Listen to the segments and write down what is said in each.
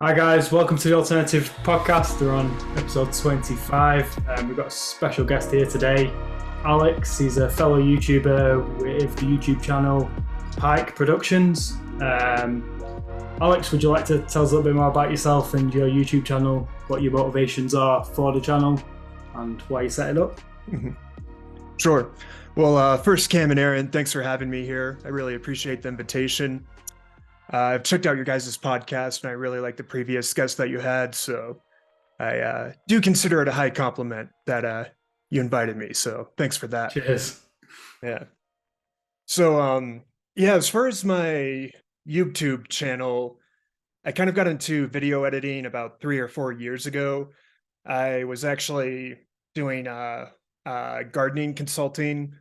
Hi guys, welcome to the Alt-ernative podcast. We're on episode 25. We've got a special guest here today, Alex. He's a fellow YouTuber with the YouTube channel Pike Productions. Alex, would you like to tell us a little bit more about yourself and your YouTube channel, what your motivations are for the channel, and why you set it up? Sure. Well, first, Cam and Aaron, thanks for having me here. I really appreciate the invitation. I've checked out your guys' podcast, and I really like the previous guest that you had, so I do consider it a high compliment that you invited me, so thanks for that. Cheers. Yeah. So, yeah, as far as my YouTube channel, I kind of got into video editing about 3 or 4 years ago. I was actually doing gardening consulting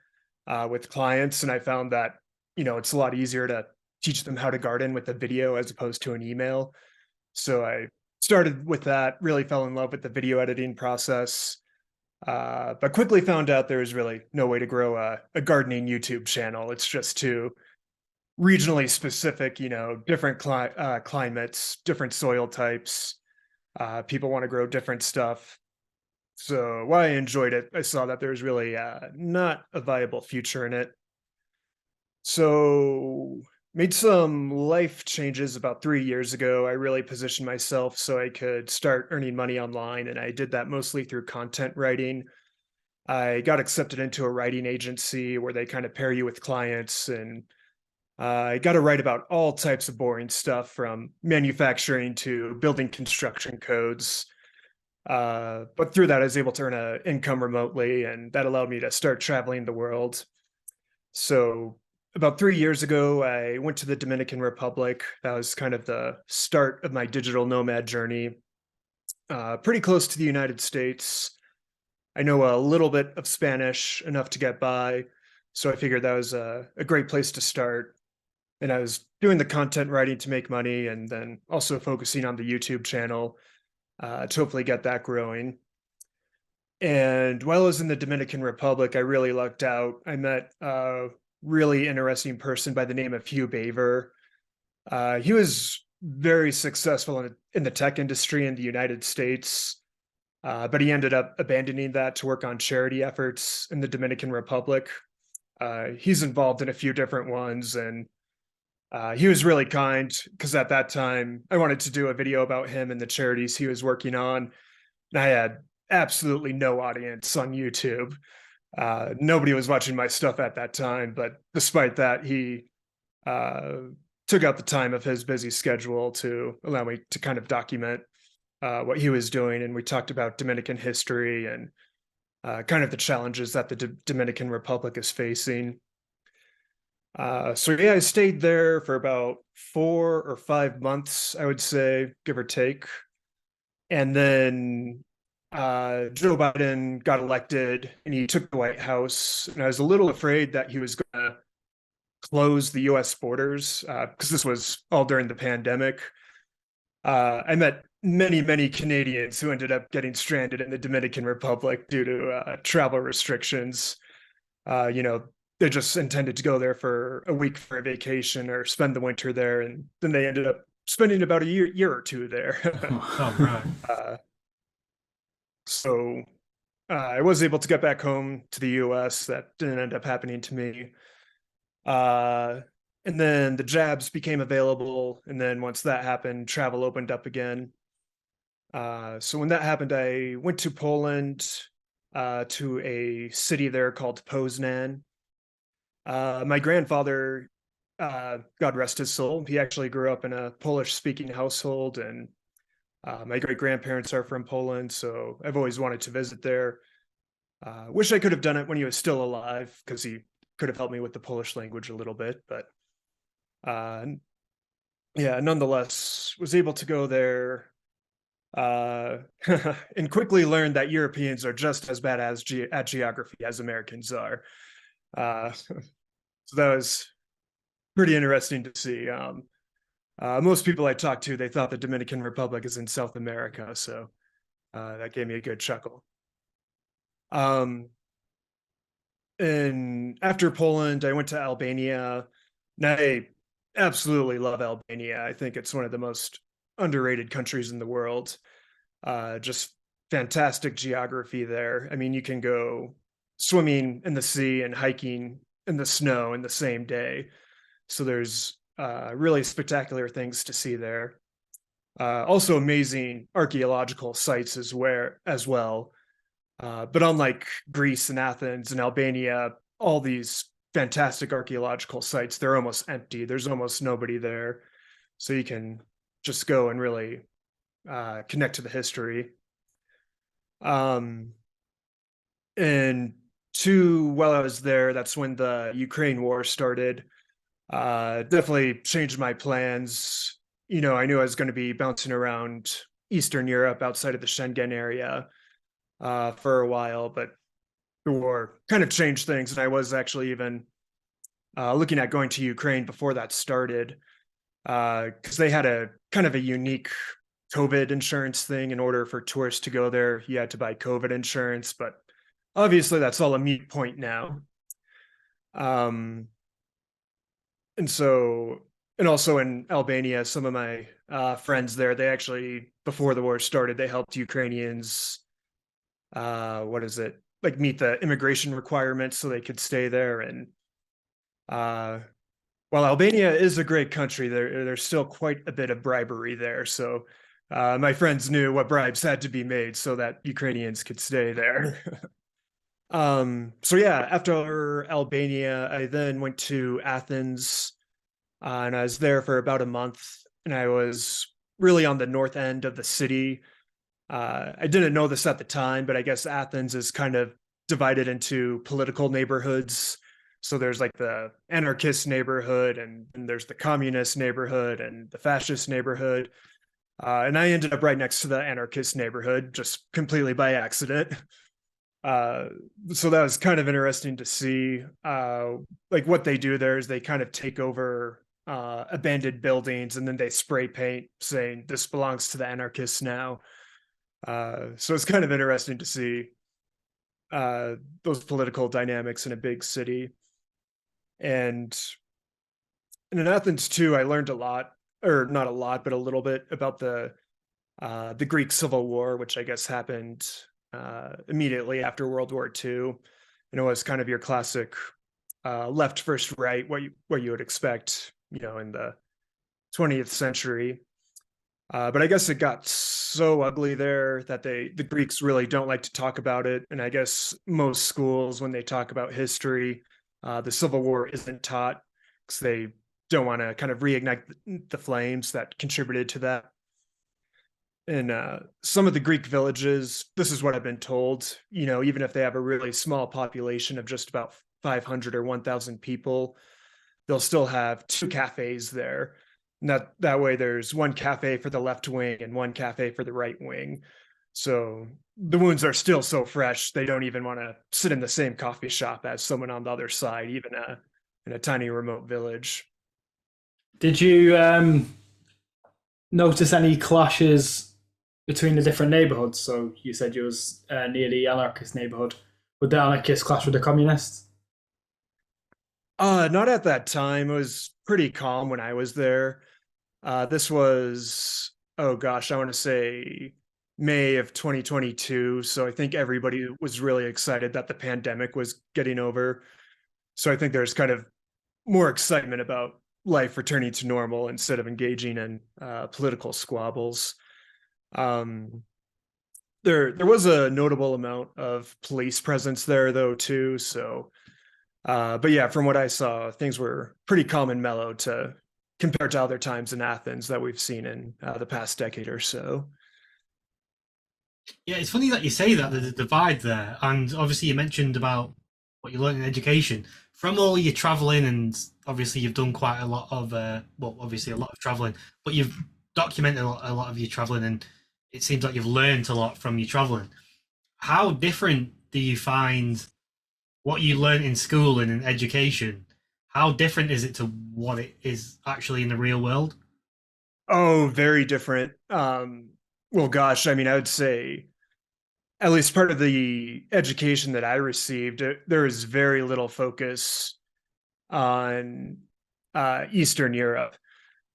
with clients, and I found that, it's a lot easier to teach them how to garden with a video as opposed to an email. So I started with that, really fell in love with the video editing process, but quickly found out there was really no way to grow a gardening YouTube channel. It's just too regionally specific, different climates, different soil types. People want to grow different stuff. So while I enjoyed it, I saw that there's really not a viable future in it. So made some life changes about 3 years ago. I really positioned myself so I could start earning money online, and I did that mostly through content writing. I got accepted into a writing agency where they kind of pair you with clients, and I got to write about all types of boring stuff from manufacturing to building construction codes. But through that, I was able to earn an income remotely, and that allowed me to start traveling the world. So about 3 years ago, I went to the Dominican Republic. That was kind of the start of my digital nomad journey. Pretty close to the United States. I know a little bit of Spanish, enough to get by. So I figured that was a great place to start. And I was doing the content writing to make money, and then also focusing on the YouTube channel to hopefully get that growing. And while I was in the Dominican Republic, I really lucked out. I met a really interesting person by the name of Hugh Baver. He was very successful in the tech industry in the United States, but he ended up abandoning that to work on charity efforts in the Dominican Republic. He's involved in a few different ones, and he was really kind because at that time I wanted to do a video about him and the charities he was working on, and I had absolutely no audience on YouTube. Nobody was watching my stuff at that time, but despite that, he took out the time of his busy schedule to allow me to kind of document what he was doing. And we talked about Dominican history and kind of the challenges that the Dominican Republic is facing. So yeah, I stayed there for about 4 or 5 months, I would say, give or take. And then Joe Biden got elected and he took the White House. And I was a little afraid that he was going to close the US borders because this was all during the pandemic. I met many Canadians who ended up getting stranded in the Dominican Republic due to travel restrictions. They just intended to go there for a week for a vacation or spend the winter there, and then they ended up spending about a year or two there. Oh, right. So I was able to get back home to the US. That didn't end up happening to me. And then the jabs became available. And then once that happened, travel opened up again. So when that happened, I went to Poland, to a city there called Poznan. My grandfather, God rest his soul, he actually grew up in a Polish-speaking household, and my great-grandparents are from Poland, so I've always wanted to visit there. Wish I could have done it when he was still alive, because he could have helped me with the Polish language a little bit, but yeah, nonetheless, was able to go there and quickly learned that Europeans are just as bad at geography as Americans are. So that was pretty interesting to see. Most people I talked to, they thought the Dominican Republic is in South America, so that gave me a good chuckle. And after Poland, I went to Albania, and I absolutely love Albania. I think it's one of the most underrated countries in the world. Just fantastic geography there. I mean, you can go swimming in the sea and hiking in the snow in the same day. So there's really spectacular things to see there. Also amazing archaeological sites as well. But unlike Greece and Athens and Albania, all these fantastic archaeological sites, they're almost empty. There's almost nobody there. So you can just go and really connect to the history. Um, and while I was there, that's when the Ukraine war started. Definitely changed my plans. I knew I was going to be bouncing around Eastern Europe outside of the Schengen area for a while, but the war kind of changed things. And I was actually even looking at going to Ukraine before that started, because they had a kind of a unique COVID insurance thing. In order for tourists to go there, you had to buy COVID insurance, but obviously that's all a moot point now. And also in Albania, some of my friends there, they actually, before the war started, they helped Ukrainians, like meet the immigration requirements so they could stay there. And while Albania is a great country, there's still quite a bit of bribery there. So my friends knew what bribes had to be made so that Ukrainians could stay there. So yeah, after Albania, I then went to Athens, and I was there for about a month, and I was really on the north end of the city. I didn't know this at the time, but I guess Athens is kind of divided into political neighborhoods. So there's like the anarchist neighborhood, and there's the communist neighborhood and the fascist neighborhood. And I ended up right next to the anarchist neighborhood, just completely by accident. So that was kind of interesting to see. Like what they do there is they kind of take over abandoned buildings, and then they spray paint saying this belongs to the anarchists now. So it's kind of interesting to see those political dynamics in a big city. And in Athens too, I learned a lot, or not a lot, but a little bit about the Greek Civil War, which I guess happened immediately after World War II. It was kind of your classic left versus right, what you would expect, in the 20th century. But I guess it got so ugly there that the Greeks really don't like to talk about it. And I guess most schools, when they talk about history, the Civil War isn't taught because they don't want to kind of reignite the flames that contributed to that. In some of the Greek villages, this is what I've been told, even if they have a really small population of just about 500 or 1,000 people, they'll still have two cafes there. And that way there's one cafe for the left wing and one cafe for the right wing. So the wounds are still so fresh, they don't even want to sit in the same coffee shop as someone on the other side, even in a tiny remote village. Did you notice any clashes between the different neighborhoods? So you said you was near the anarchist neighborhood. Would the anarchists clash with the communists? Not at that time. It was pretty calm when I was there. This was, oh gosh, I want to say May of 2022. So I think everybody was really excited that the pandemic was getting over. So I think there's kind of more excitement about life returning to normal instead of engaging in political squabbles. There was a notable amount of police presence there, though, too. So, but yeah, from what I saw, things were pretty calm and mellow compared to other times in Athens that we've seen in the past decade or so. Yeah, it's funny that you say that, the divide there. And obviously, you mentioned about what you learned in education. From all your traveling, and obviously, you've done quite a lot of, obviously, a lot of traveling, but you've documented a lot of your traveling, and it seems like you've learned a lot from your traveling. How different do you find what you learned in school and in education? How different is it to what it is actually in the real world? Oh, very different. Well, gosh, I mean, I would say at least part of the education that I received, there is very little focus on Eastern Europe.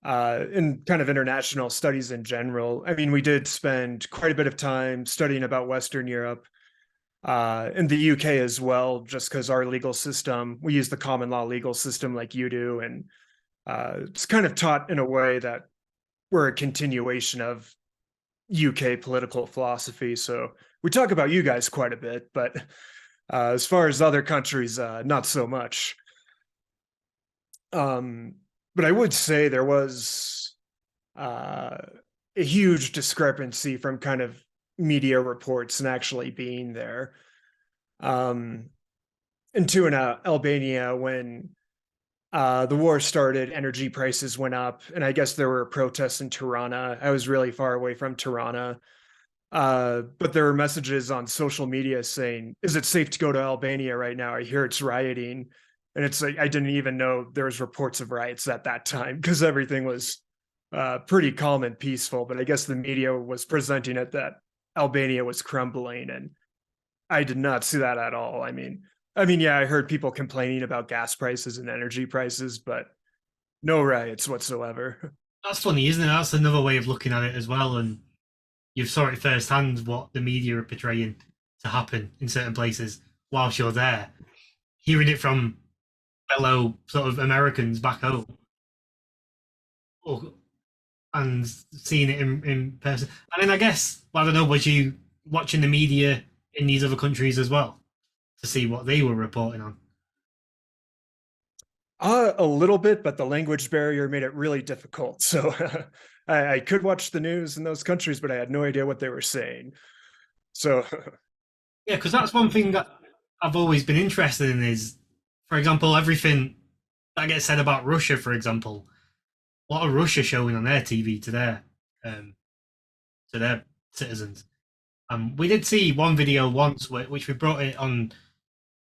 in kind of international studies in general. I mean, we did spend quite a bit of time studying about Western Europe, in the UK as well, just because our legal system, we use the common law legal system like you do. And it's kind of taught in a way that we're a continuation of UK political philosophy. So we talk about you guys quite a bit, but as far as other countries, not so much. But I would say there was a huge discrepancy from kind of media reports and actually being there. Into Albania, when the war started, energy prices went up, and I guess there were protests in Tirana. I was really far away from Tirana. But there were messages on social media saying, "Is it safe to go to Albania right now? I hear it's rioting." And it's like, I didn't even know there was reports of riots at that time because everything was pretty calm and peaceful. But I guess the media was presenting it that Albania was crumbling, and I did not see that at all. I mean, yeah, I heard people complaining about gas prices and energy prices, but no riots whatsoever. That's funny, isn't it? That's another way of looking at it as well. And you've saw it firsthand what the media are portraying to happen in certain places whilst you're there. Hearing it from fellow sort of Americans back home, and seeing it in person. And then I guess, I don't know, was you watching the media in these other countries as well to see what they were reporting on? A little bit, but the language barrier made it really difficult. So I could watch the news in those countries, but I had no idea what they were saying. So Yeah, because that's one thing that I've always been interested in is, for example, everything that gets said about Russia, for example, what are Russia showing on their TV to their citizens? We did see one video once, which we brought it on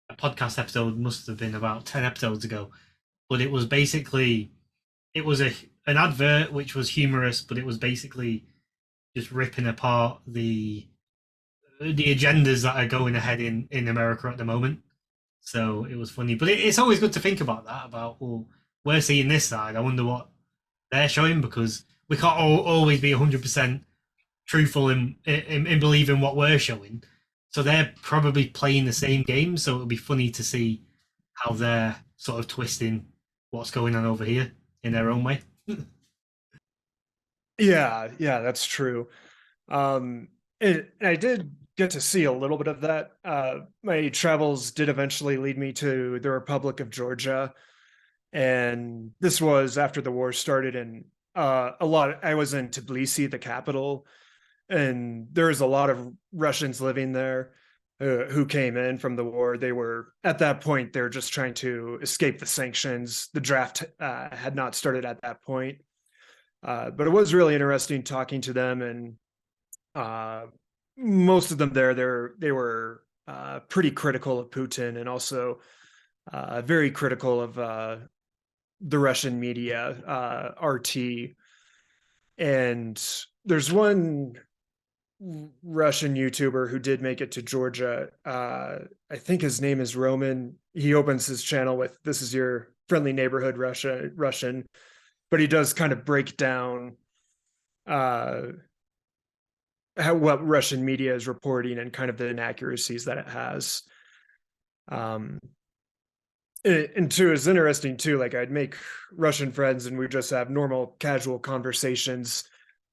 a podcast episode, must have been about 10 episodes ago, but it was basically, it was an advert which was humorous, but it was basically just ripping apart the agendas that are going ahead in America at the moment. So it was funny, but it's always good to think about that. About, well, we're seeing this side. I wonder what they're showing, because we can't always be 100% truthful in believing what we're showing. So they're probably playing the same game. So it'll be funny to see how they're sort of twisting what's going on over here in their own way. yeah, that's true. And I did get to see a little bit of that. My travels did eventually lead me to the Republic of Georgia, and this was after the war started. And I was in Tbilisi, the capital, and there was a lot of Russians living there who came in from the war. They were, at that point, they were just trying to escape the sanctions. The draft had not started at that point. But it was really interesting talking to them, and most of them they were pretty critical of Putin, and also very critical of the Russian media, RT. And there's one Russian YouTuber who did make it to Georgia. I think his name is Roman. He opens his channel with, "This is your friendly neighborhood Russian," but he does kind of break down what Russian media is reporting and kind of the inaccuracies that it has. And too, it's interesting too, like I'd make Russian friends and we just have normal casual conversations,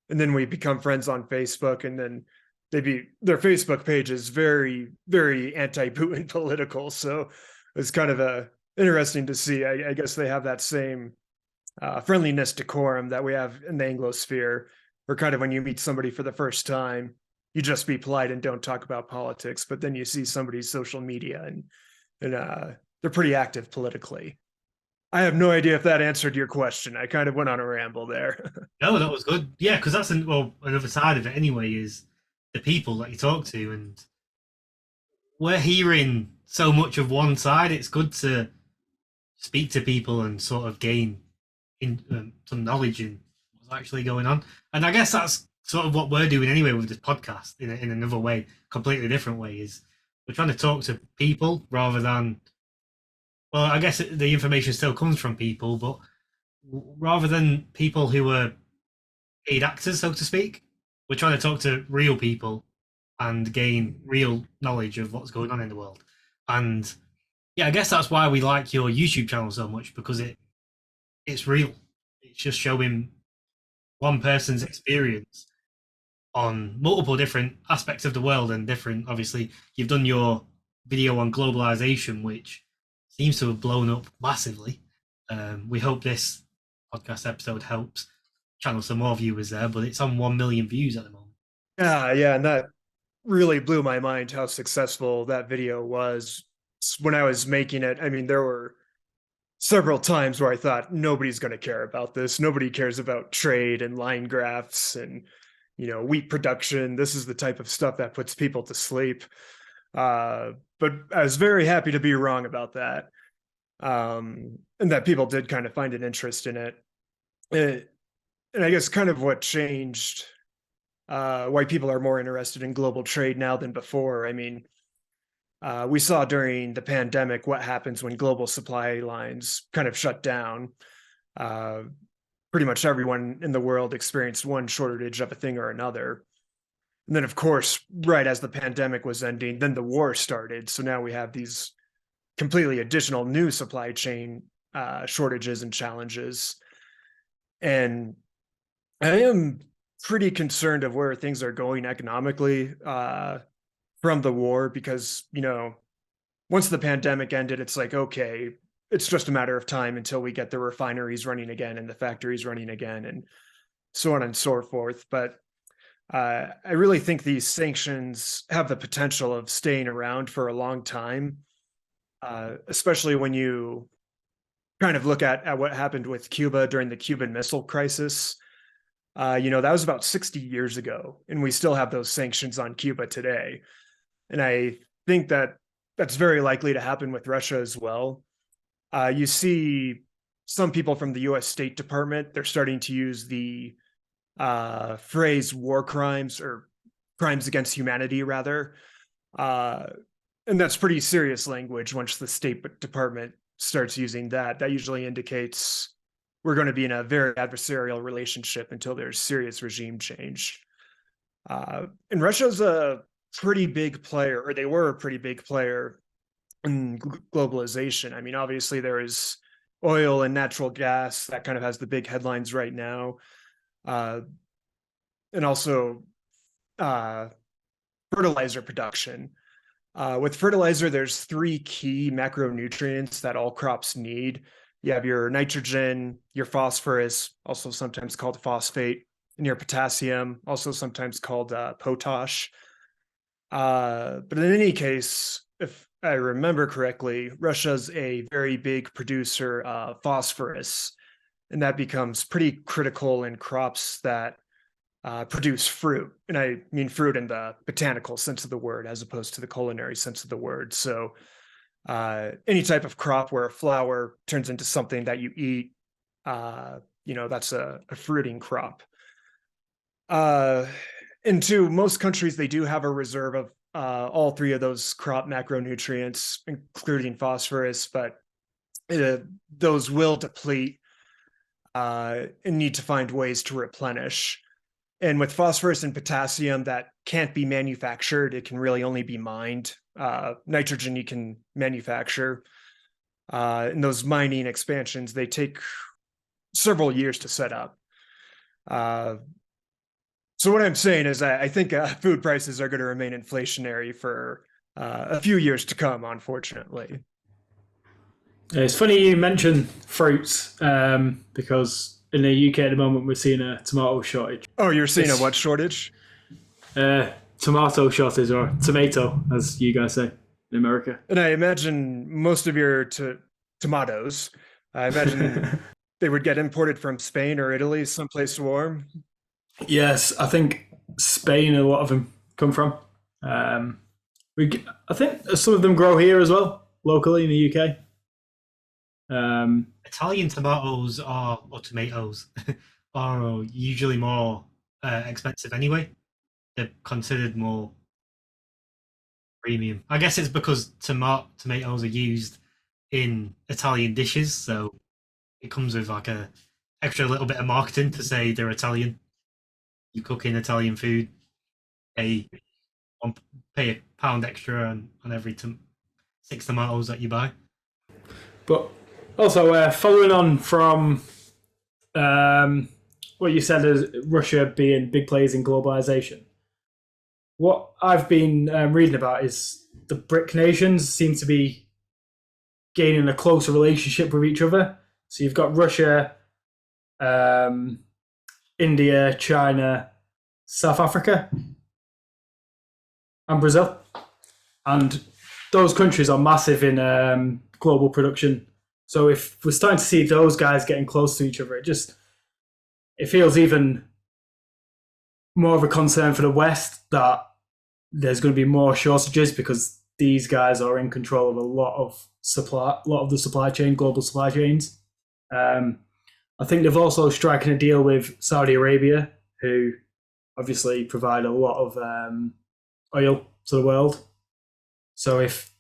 and then we become friends on Facebook, and then their Facebook page is very, very anti-Putin political. So it's kind of interesting to see. I guess they have that same friendliness decorum that we have in the Anglosphere, where kind of when you meet somebody for the first time, you just be polite and don't talk about politics. But then you see somebody's social media, and they're pretty active politically. I have no idea if that answered your question. I kind of went on a ramble there. No, that was good. Yeah, because that's another side of it anyway, is the people that you talk to, and we're hearing so much of one side. It's good to speak to people and sort of gain some knowledge in what's actually going on. And I guess that's sort of what we're doing anyway with this podcast in another way, completely different way, is we're trying to talk to people rather than, well, I guess the information still comes from people, but rather than people who were paid actors, so to speak, we're trying to talk to real people and gain real knowledge of what's going on in the world. And yeah, I guess that's why we like your YouTube channel so much, because it's real. It's just showing one person's experience on multiple different aspects of the world and different. Obviously, you've done your video on globalization, which seems to have blown up massively. We hope this podcast episode helps channel some more viewers there, but it's on 1 million views at the moment. Yeah, and that really blew my mind how successful that video was. When I was making it, I mean, there were several times where I thought nobody's going to care about this. Nobody cares about trade and line graphs and wheat production. This is the type of stuff that puts people to sleep. But I was very happy to be wrong about that, and that people did kind of find an interest in it. And I guess kind of what changed, why people are more interested in global trade now than before. I mean, we saw during the pandemic what happens when global supply lines kind of shut down. Pretty much everyone in the world experienced one shortage of a thing or another. And then, of course, right as the pandemic was ending, then the war started. So now we have these completely additional new supply chain shortages and challenges. And I am pretty concerned of where things are going economically from the war, because, once the pandemic ended, it's like, okay, it's just a matter of time until we get the refineries running again and the factories running again and so on and so forth. But I really think these sanctions have the potential of staying around for a long time, especially when you kind of look at what happened with Cuba during the Cuban Missile Crisis. That was about 60 years ago, and we still have those sanctions on Cuba today. And I think that that's very likely to happen with Russia as well. You see some people from the US State Department, they're starting to use the phrase war crimes, or crimes against humanity, rather. And that's pretty serious language. Once the State Department starts using that, that usually indicates we're going to be in a very adversarial relationship until there's serious regime change. And Russia's a pretty big player, or they were a pretty big player in globalization. I mean, obviously there is oil and natural gas that kind of has the big headlines right now. And also fertilizer production. With fertilizer, there's 3 key macronutrients that all crops need. You have your nitrogen, your phosphorus, also sometimes called phosphate, and your potassium, also sometimes called potash. But in any case, if I remember correctly, Russia's a very big producer of phosphorus, and that becomes pretty critical in crops that produce fruit. And I mean fruit in the botanical sense of the word, as opposed to the culinary sense of the word. So any type of crop where a flower turns into something that you eat, that's a fruiting crop. And to most countries, they do have a reserve of all 3 of those crop macronutrients, including phosphorus, but those will deplete and need to find ways to replenish. And with phosphorus and potassium, that can't be manufactured. It can really only be mined. Nitrogen you can manufacture. And those mining expansions, they take several years to set up. So what I'm saying is I think food prices are going to remain inflationary for a few years to come, unfortunately. It's funny you mention fruits, because in the UK at the moment we're seeing a tomato shortage. Oh, you're seeing a what shortage? Tomato shortage, or tomato, as you guys say in America. And I imagine most of your tomatoes, I imagine they would get imported from Spain or Italy, someplace warm. Yes, I think Spain, a lot of them come from. I think some of them grow here as well, locally in the UK. Italian tomatoes or tomatoes are usually more expensive anyway. They're considered more premium. I guess it's because tomatoes are used in Italian dishes, so it comes with like a extra little bit of marketing to say they're Italian. You cook in Italian food, pay pay a pound extra on every 6 tomatoes that you buy. But also, following on from what you said as Russia being big players in globalization, what I've been reading about is the BRIC nations seem to be gaining a closer relationship with each other. So you've got Russia, India, China, South Africa, and Brazil. And those countries are massive in global production. So if we're starting to see those guys getting close to each other, it feels even more of a concern for the West that there's going to be more shortages because these guys are in control of a lot of the supply chain, global supply chains. I think they've also striking a deal with Saudi Arabia, who obviously provide a lot of oil to the world. So if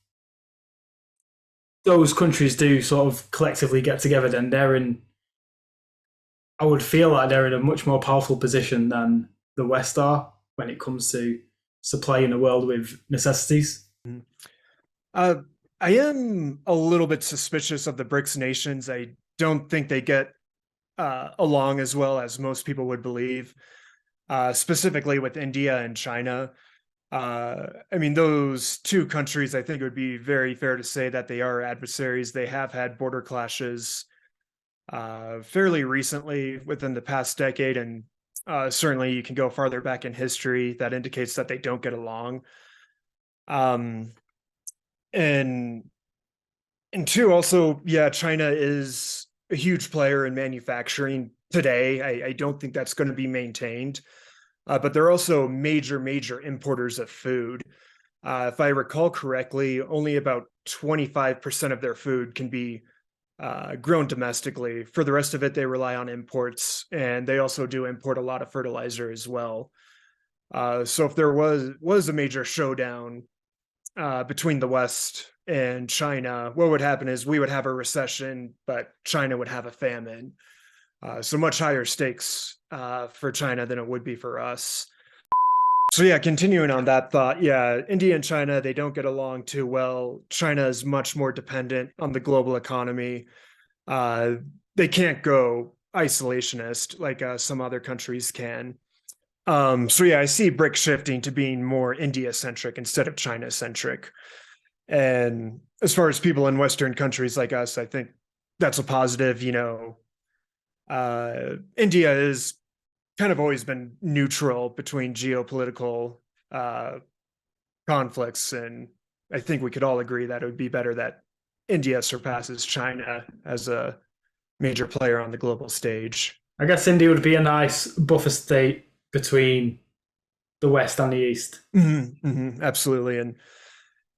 those countries do sort of collectively get together, then I would feel like they're in a much more powerful position than the West are when it comes to supplying the world with necessities. I am a little bit suspicious of the BRICS nations. I don't think they get along as well as most people would believe, specifically with India and China. I mean, those two countries, I think it would be very fair to say that they are adversaries. They have had border clashes fairly recently within the past decade, and certainly you can go farther back in history that indicates that they don't get along. And two, also, yeah, China is a huge player in manufacturing today. I don't think that's going to be maintained. But they're also major importers of food. If I recall correctly, only about 25% of their food can be grown domestically. For the rest of it, they rely on imports, and they also do import a lot of fertilizer as well. So if there was a major showdown between the West and China, what would happen is we would have a recession, but China would have a famine. So much higher stakes for China than it would be for us. So yeah, continuing on that thought, yeah, India and China, they don't get along too well. China is much more dependent on the global economy. They can't go isolationist like some other countries can. So yeah, I see BRIC shifting to being more India-centric instead of China-centric. And as far as people in Western countries like us, I think that's a positive. India has kind of always been neutral between geopolitical conflicts, and I think we could all agree that it would be better that India surpasses China as a major player on the global stage. I guess India would be a nice buffer state between the West and the East. Absolutely.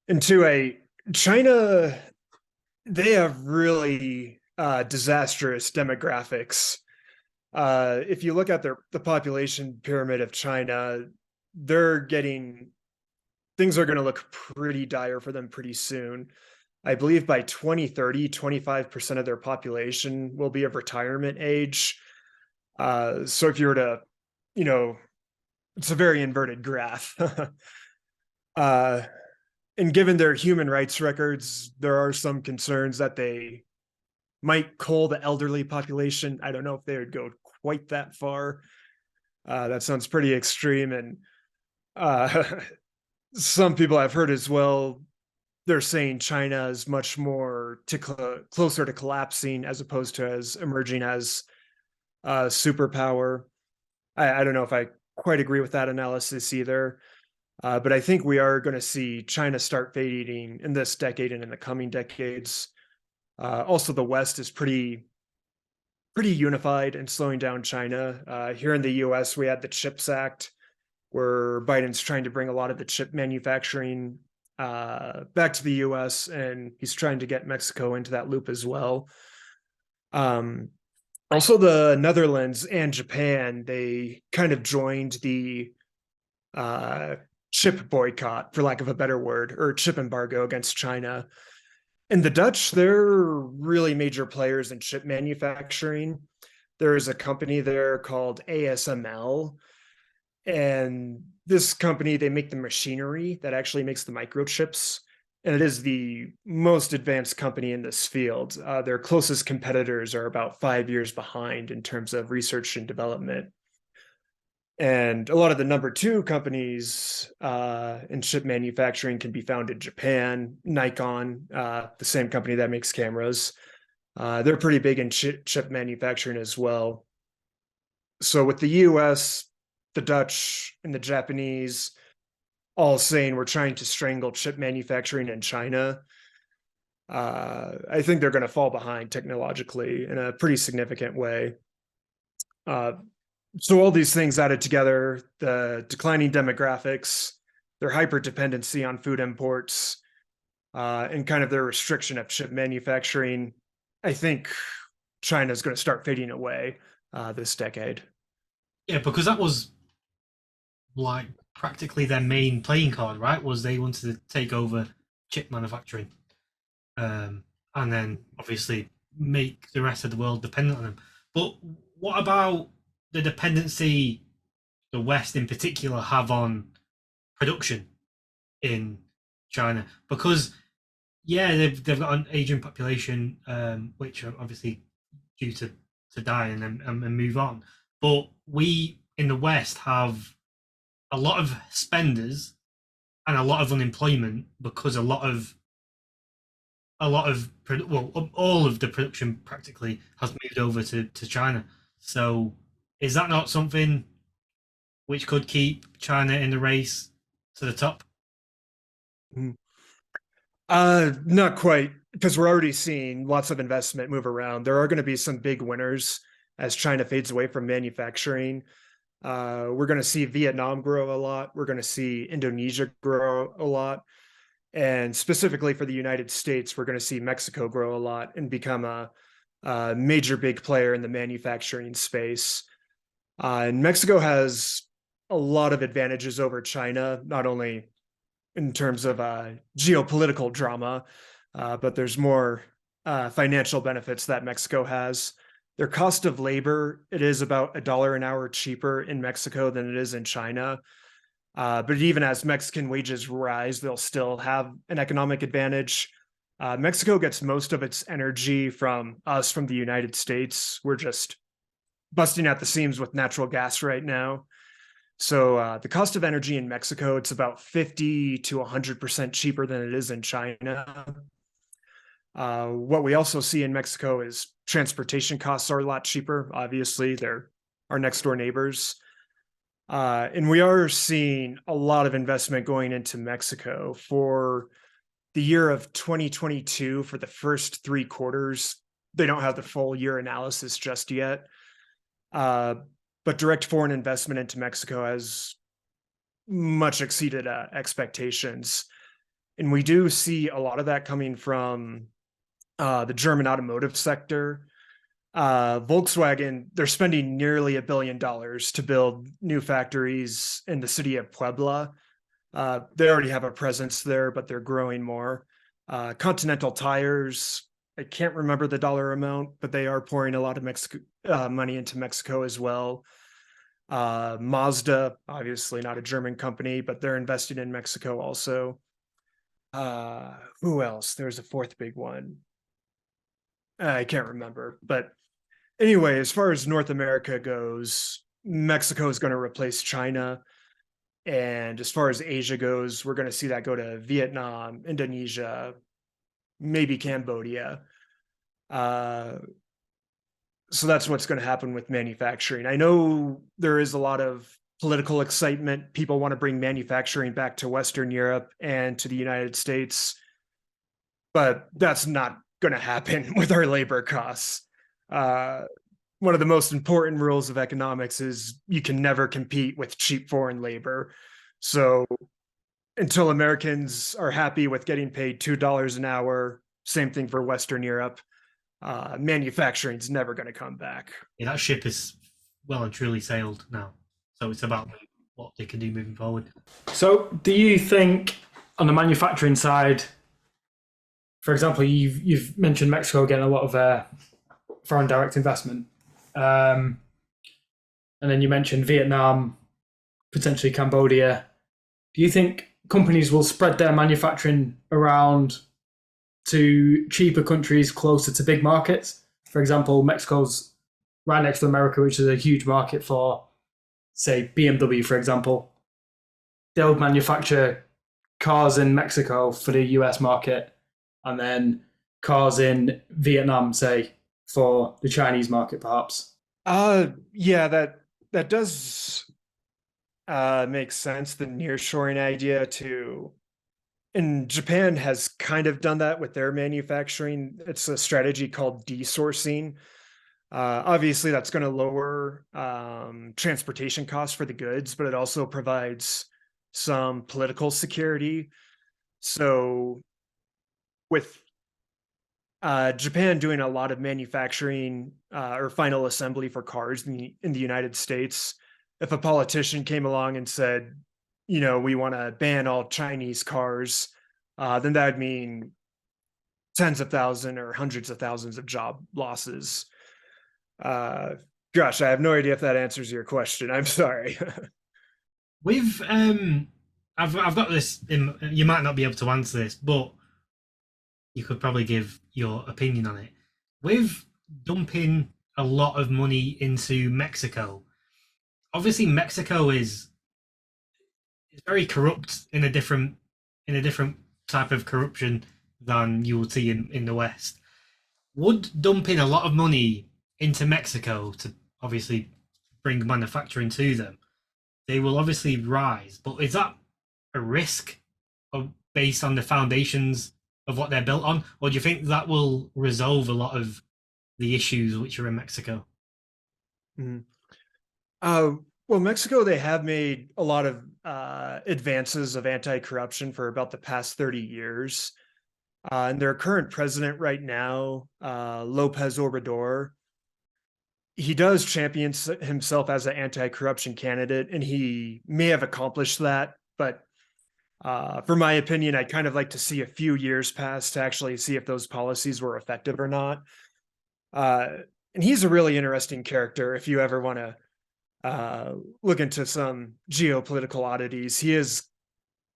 And two, China, they have really disastrous demographics. If you look at the population pyramid of China, things are going to look pretty dire for them pretty soon. I believe by 2030, 25% of their population will be of retirement age. So if you were to, it's a very inverted graph. And given their human rights records, there are some concerns that they might cull the elderly population. I don't know if they would go quite that far. That sounds pretty extreme. And some people I've heard as well, they're saying China is much more closer to collapsing as opposed to as emerging as a superpower. I don't know if I quite agree with that analysis either. But I think we are going to see China start fading in this decade and in the coming decades. Also, the West is pretty unified in slowing down China. Here in the US, we had the CHIPS Act, where Biden's trying to bring a lot of the chip manufacturing back to the US, and he's trying to get Mexico into that loop as well. Also, the Netherlands and Japan, they kind of joined the chip boycott, for lack of a better word, or chip embargo against China. And the Dutch, they're really major players in chip manufacturing. There is a company there called ASML, and this company, they make the machinery that actually makes the microchips, and it is the most advanced company in this field. Their closest competitors are about 5 years behind in terms of research and development. And a lot of the number two companies in chip manufacturing can be found in Japan. Nikon, the same company that makes cameras, they're pretty big in chip manufacturing as well. So with the US, the Dutch, and the Japanese all saying we're trying to strangle chip manufacturing in China, I think they're going to fall behind technologically in a pretty significant way. So all these things added together, the declining demographics, their hyper dependency on food imports, and kind of their restriction of chip manufacturing, I think China's going to start fading away this decade. Yeah, because that was like practically their main playing card, right? Was they wanted to take over chip manufacturing, and then obviously make the rest of the world dependent on them. But what about the dependency the West in particular have on production in China? Because yeah, they've got an aging population, which are obviously due to die and move on. But we in the West have a lot of spenders and a lot of unemployment because all of the production practically has moved over to China. So is that not something which could keep China in the race to the top? Not quite, because we're already seeing lots of investment move around. There are going to be some big winners as China fades away from manufacturing. We're going to see Vietnam grow a lot. We're going to see Indonesia grow a lot. And specifically for the United States, we're going to see Mexico grow a lot and become a major big player in the manufacturing space. And Mexico has a lot of advantages over China, not only in terms of geopolitical drama, but there's more financial benefits that Mexico has. Their cost of labor, it is about $1 an hour cheaper in Mexico than it is in China. But even as Mexican wages rise, they'll still have an economic advantage. Mexico gets most of its energy from us, from the United States. We're just busting at the seams with natural gas right now. So the cost of energy in Mexico, it's about 50 to 100% cheaper than it is in China. What we also see in Mexico is transportation costs are a lot cheaper. Obviously, they're our next door neighbors. And we are seeing a lot of investment going into Mexico for the year of 2022. For the first 3 quarters, they don't have the full year analysis just yet. But direct foreign investment into Mexico has much exceeded expectations. And we do see a lot of that coming from the German automotive sector. Volkswagen, they're spending nearly $1 billion to build new factories in the city of Puebla. They already have a presence there, but they're growing more. Continental Tires, I can't remember the dollar amount, but they are pouring a lot of money into Mexico as well. Mazda, obviously not a German company, but they're investing in Mexico also. Who else? There's a fourth big one. I can't remember. But anyway, as far as North America goes, Mexico is going to replace China. And as far as Asia goes, we're going to see that go to Vietnam, Indonesia, maybe Cambodia. So that's what's going to happen with manufacturing. I know there is a lot of political excitement. People want to bring manufacturing back to Western Europe and to the United States, but that's not going to happen with our labor costs. One of the most important rules of economics is you can never compete with cheap foreign labor. So until Americans are happy with getting paid $2 an hour, same thing for Western Europe, manufacturing is never going to come back. Yeah, that ship is well and truly sailed now. So it's about what they can do moving forward. So do you think on the manufacturing side, for example, you've mentioned Mexico getting a lot of foreign direct investment. And then you mentioned Vietnam, potentially Cambodia. Do you think companies will spread their manufacturing around to cheaper countries closer to big markets? For example, Mexico's right next to America, which is a huge market for, say, BMW, for example. They'll manufacture cars in Mexico for the US market and then cars in Vietnam, say, for the Chinese market, perhaps. Yeah, that does make sense. The nearshoring idea to, and Japan has kind of done that with their manufacturing. It's a strategy called desourcing. Obviously, that's going to lower transportation costs for the goods, but it also provides some political security. So, with Japan doing a lot of manufacturing or final assembly for cars in the United States, if a politician came along and said, we want to ban all Chinese cars, then that would mean tens of thousands or hundreds of thousands of job losses. Gosh, I have no idea if that answers your question. I'm sorry. With I've got this. You might not be able to answer this, but you could probably give your opinion on it. With dumping a lot of money into Mexico, obviously Mexico is very corrupt in a different type of corruption than you would see in the West. Would dumping a lot of money into Mexico to obviously bring manufacturing to them, they will obviously rise. But is that a risk based on the foundations of what they're built on? Or do you think that will resolve a lot of the issues which are in Mexico? Mhm. Well, Mexico, they have made a lot of advances of anti-corruption for about the past 30 years. And their current president right now, Lopez Obrador, he does champion himself as an anti-corruption candidate, and he may have accomplished that. But for my opinion, I'd kind of like to see a few years pass to actually see if those policies were effective or not. And he's a really interesting character if you ever want to look into some geopolitical oddities. He is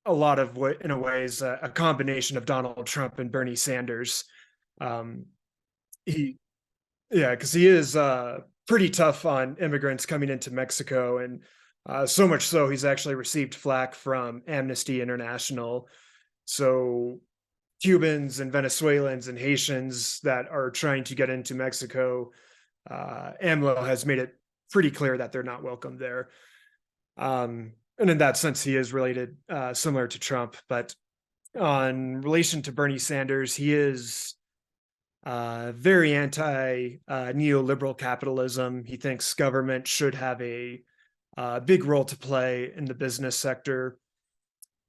a lot of in a ways a combination of Donald Trump and Bernie Sanders. He because he is pretty tough on immigrants coming into Mexico, and so much so he's actually received flack from Amnesty International. So Cubans and Venezuelans and Haitians that are trying to get into Mexico, AMLO has made it pretty clear that they're not welcome there. And in that sense, he is related, similar to Trump. But on relation to Bernie Sanders, he is very anti neoliberal capitalism. He thinks government should have a big role to play in the business sector.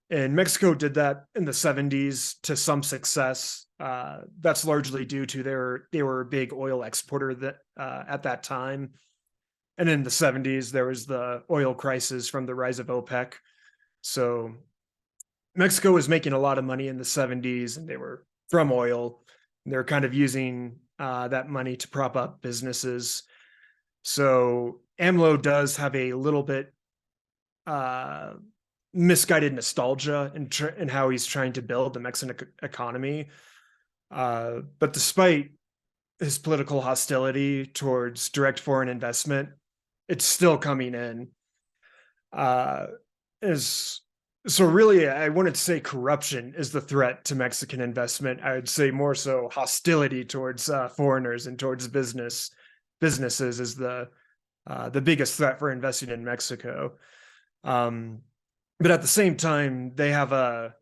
And Mexico did that in the 70s to some success. That's largely due to they were a big oil exporter that at that time. And in the 70s, there was the oil crisis from the rise of OPEC. So Mexico was making a lot of money in the 70s, and they were from oil. And they're kind of using that money to prop up businesses. So AMLO does have a little bit misguided nostalgia in how he's trying to build the Mexican economy. But despite his political hostility towards direct foreign investment, it's still coming in. So really, I wouldn't say corruption is the threat to Mexican investment. I would say more so hostility towards foreigners and towards businesses is the biggest threat for investing in Mexico. But at the same time, they have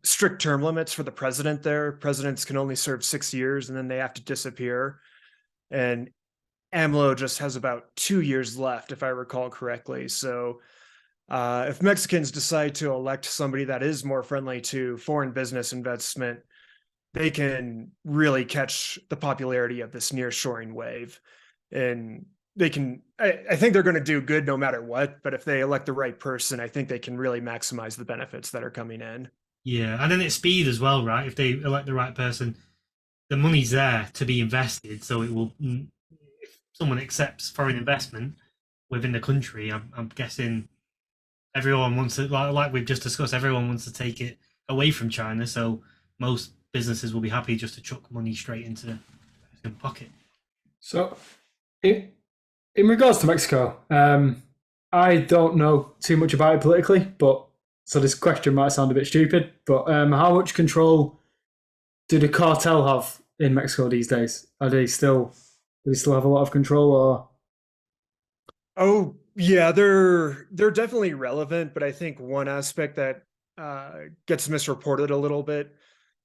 strict term limits for the president there. Presidents can only serve 6 years, and then they have to disappear. And AMLO just has about 2 years left, if I recall correctly. So if Mexicans decide to elect somebody that is more friendly to foreign business investment, they can really catch the popularity of this nearshoring wave. And they can, I think they're going to do good no matter what, but if they elect the right person, I think they can really maximize the benefits that are coming in. Yeah, and then it's speed as well, right? If they elect the right person, the money's there to be invested, so it will. someone accepts foreign investment within the country, I'm guessing everyone wants to, like we've just discussed, everyone wants to take it away from China. So most businesses will be happy just to chuck money straight into the Mexican pocket. So, in regards to Mexico, I don't know too much about it politically, but so this question might sound a bit stupid, but how much control do the cartel have in Mexico these days? Do they still have a lot of control, or? Oh, yeah, they're definitely relevant, but I think one aspect that gets misreported a little bit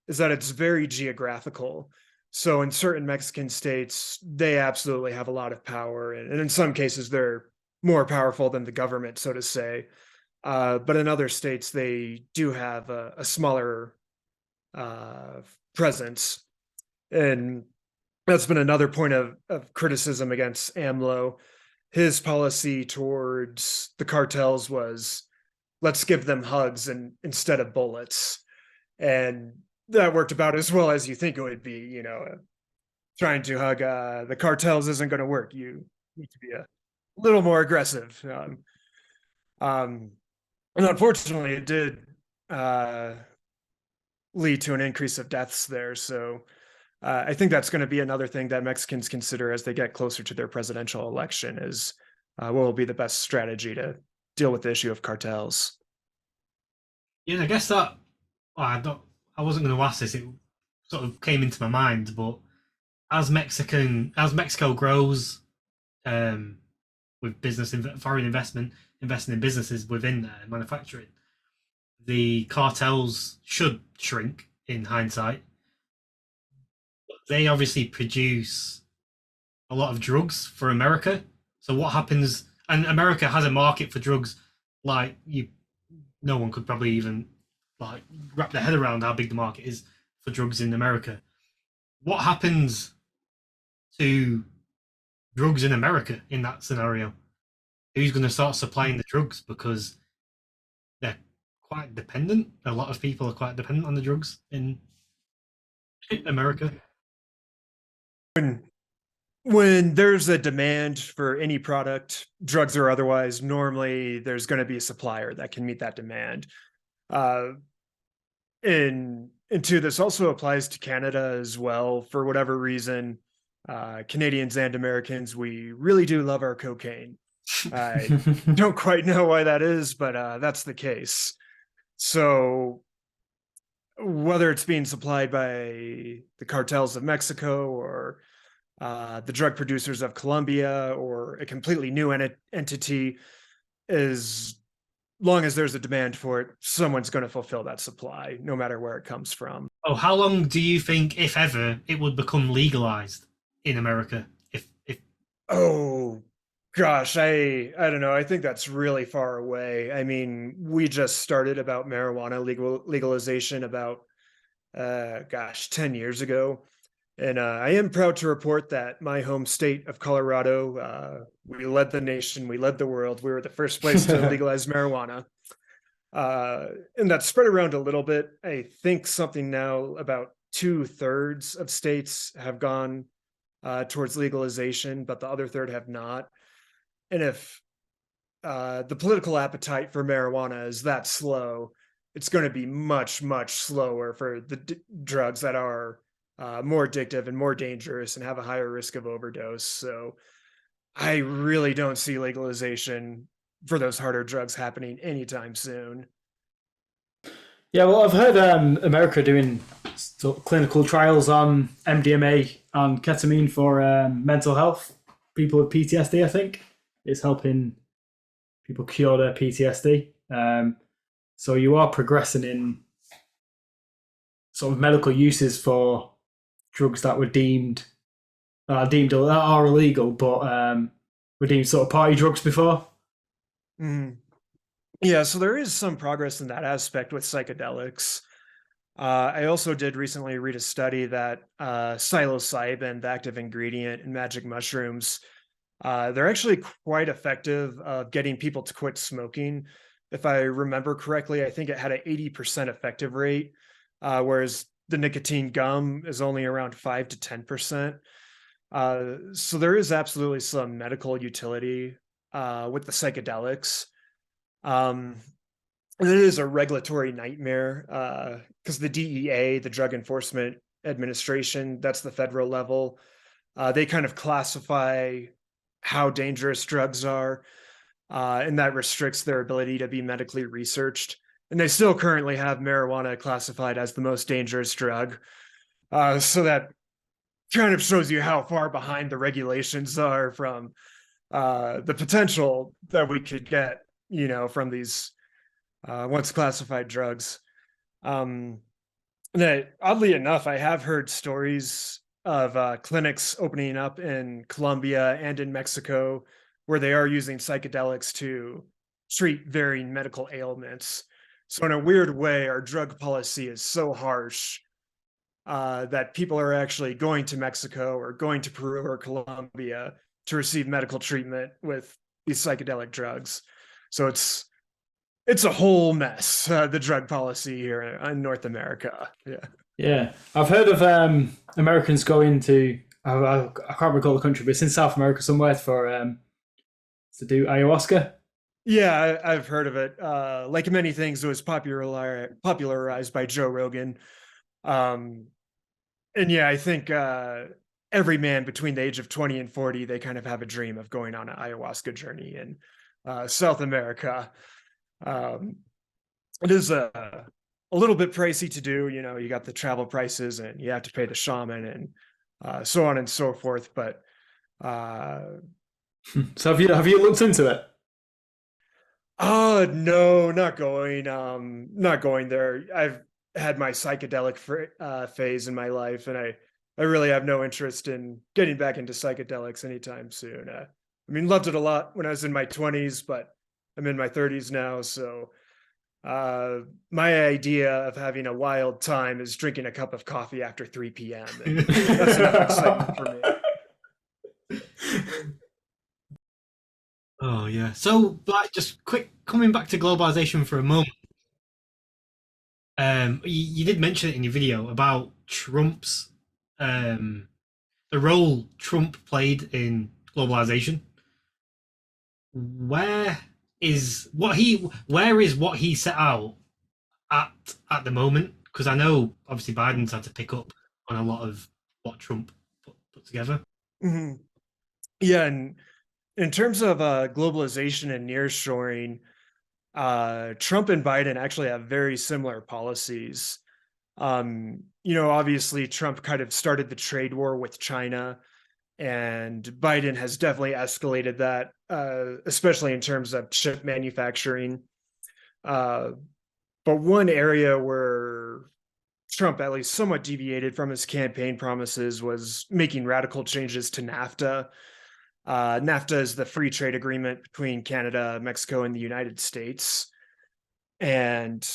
is that it's very geographical. So in certain Mexican states, they absolutely have a lot of power, and in some cases, they're more powerful than the government, so to say. But in other states, they do have a smaller uh, presence, and that's been another point of criticism against AMLO. His policy towards the cartels was, let's give them hugs and instead of bullets. And that worked about as well as you think it would be. Trying to hug the cartels isn't going to work. You need to be a little more aggressive. And unfortunately, it did lead to an increase of deaths there. So I think that's going to be another thing that Mexicans consider as they get closer to their presidential election is what will be the best strategy to deal with the issue of cartels. Yeah, I guess that I wasn't going to ask this. It sort of came into my mind, but as Mexico grows, with foreign investment investing in businesses within there, manufacturing, the cartels should shrink in hindsight. They obviously produce a lot of drugs for America. So what happens? And America has a market for drugs like no one could probably even like wrap their head around how big the market is for drugs in America. What happens to drugs in America in that scenario? Who's going to start supplying the drugs, because they're quite dependent? A lot of people are quite dependent on the drugs in America. When there's a demand for any product, drugs or otherwise, normally there's going to be a supplier that can meet that demand. And two, this also applies to Canada as well. For whatever reason, Canadians and Americans, we really do love our cocaine. I don't quite know why that is, but that's the case. So whether it's being supplied by the cartels of Mexico or the drug producers of Colombia or a completely new entity, as long as there's a demand for it, someone's going to fulfill that supply, no matter where it comes from. Oh, how long do you think, if ever, it would become legalized in America? If Oh gosh, I don't know. I think that's really far away. I mean, we just started about marijuana legalization about 10 years ago. And I am proud to report that my home state of Colorado, we led the nation, we led the world. We were the first place to legalize marijuana. And that spread around a little bit. I think something now about 2/3 of states have gone towards legalization, but the other third have not. And if the political appetite for marijuana is that slow, it's going to be much, much slower for the drugs that are more addictive and more dangerous and have a higher risk of overdose. So I really don't see legalization for those harder drugs happening anytime soon. Yeah, well, I've heard America doing clinical trials on MDMA and ketamine for mental health. People with PTSD, I think, it's helping people cure their PTSD. So you are progressing in sort of medical uses for drugs that were deemed that are illegal, but were deemed sort of party drugs before. Mm. Yeah, so there is some progress in that aspect with psychedelics. I also did recently read a study that psilocybin, the active ingredient in magic mushrooms, they're actually quite effective of getting people to quit smoking. If I remember correctly, I think it had an 80% effective rate, whereas the nicotine gum is only around 5 to 10%. So there is absolutely some medical utility with the psychedelics. Um, it is a regulatory nightmare because the DEA, the Drug Enforcement Administration, that's the federal level. They kind of classify how dangerous drugs are, and that restricts their ability to be medically researched. And they still currently have marijuana classified as the most dangerous drug. So that kind of shows you how far behind the regulations are from the potential that we could get, from these once classified drugs. Um, that oddly enough, I have heard stories of clinics opening up in Colombia and in Mexico where they are using psychedelics to treat varying medical ailments. So, in a weird way, our drug policy is so harsh that people are actually going to Mexico or going to Peru or Colombia to receive medical treatment with these psychedelic drugs. So it's a whole mess, the drug policy here in North America. Yeah. Yeah, I've heard of Americans going to I can't recall the country, but it's in South America somewhere for to do ayahuasca. Yeah, I've heard of it. Like many things, it was popularized by Joe Rogan. Um, and yeah, I think every man between the age of 20 and 40, they kind of have a dream of going on an ayahuasca journey in South America. Um, it is a little bit pricey to do. You got the travel prices and you have to pay the shaman and so on and so forth. But So have you looked into it? no, not going. Not going there. I've had my psychedelic phase in my life, and I really have no interest in getting back into psychedelics anytime soon. I mean, loved it a lot when I was in my 20s, but I'm in my 30s now, so my idea of having a wild time is drinking a cup of coffee after 3 p.m. And that's enough excitement for me. Oh yeah. So, like, just quick coming back to globalization for a moment. You did mention it in your video about Trump's um, the role Trump played in globalization. Where where is what he set out at the moment? Because I know obviously Biden's had to pick up on a lot of what Trump put together. Mhm. Yeah, and in terms of globalization and nearshoring, Trump and Biden actually have very similar policies. Obviously, Trump kind of started the trade war with China, and Biden has definitely escalated that, especially in terms of chip manufacturing. Uh, but one area where Trump at least somewhat deviated from his campaign promises was making radical changes to NAFTA. NAFTA is the free trade agreement between Canada, Mexico, and the United States. And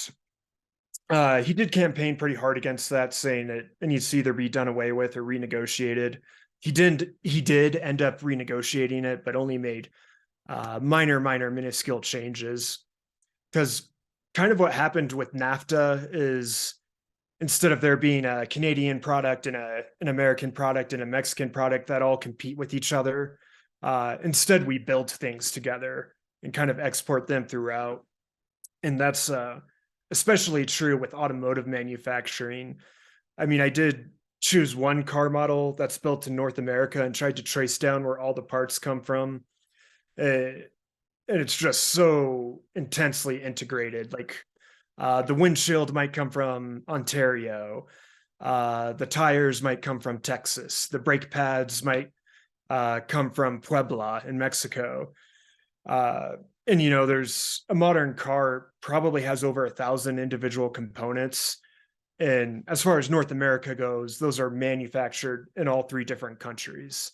he did campaign pretty hard against that, saying that it needs to either be done away with or renegotiated. He did end up renegotiating it, but only made minor, minuscule changes. Because kind of what happened with NAFTA is instead of there being a Canadian product and an American product and a Mexican product that all compete with each other, instead we build things together and kind of export them throughout. And that's especially true with automotive manufacturing. I mean, I did choose one car model that's built in North America and tried to trace down where all the parts come from. And it's just so intensely integrated. Like the windshield might come from Ontario. The tires might come from Texas. The brake pads might come from Puebla in Mexico. And there's a modern car probably has over 1,000 individual components. And as far as North America goes, those are manufactured in all three different countries.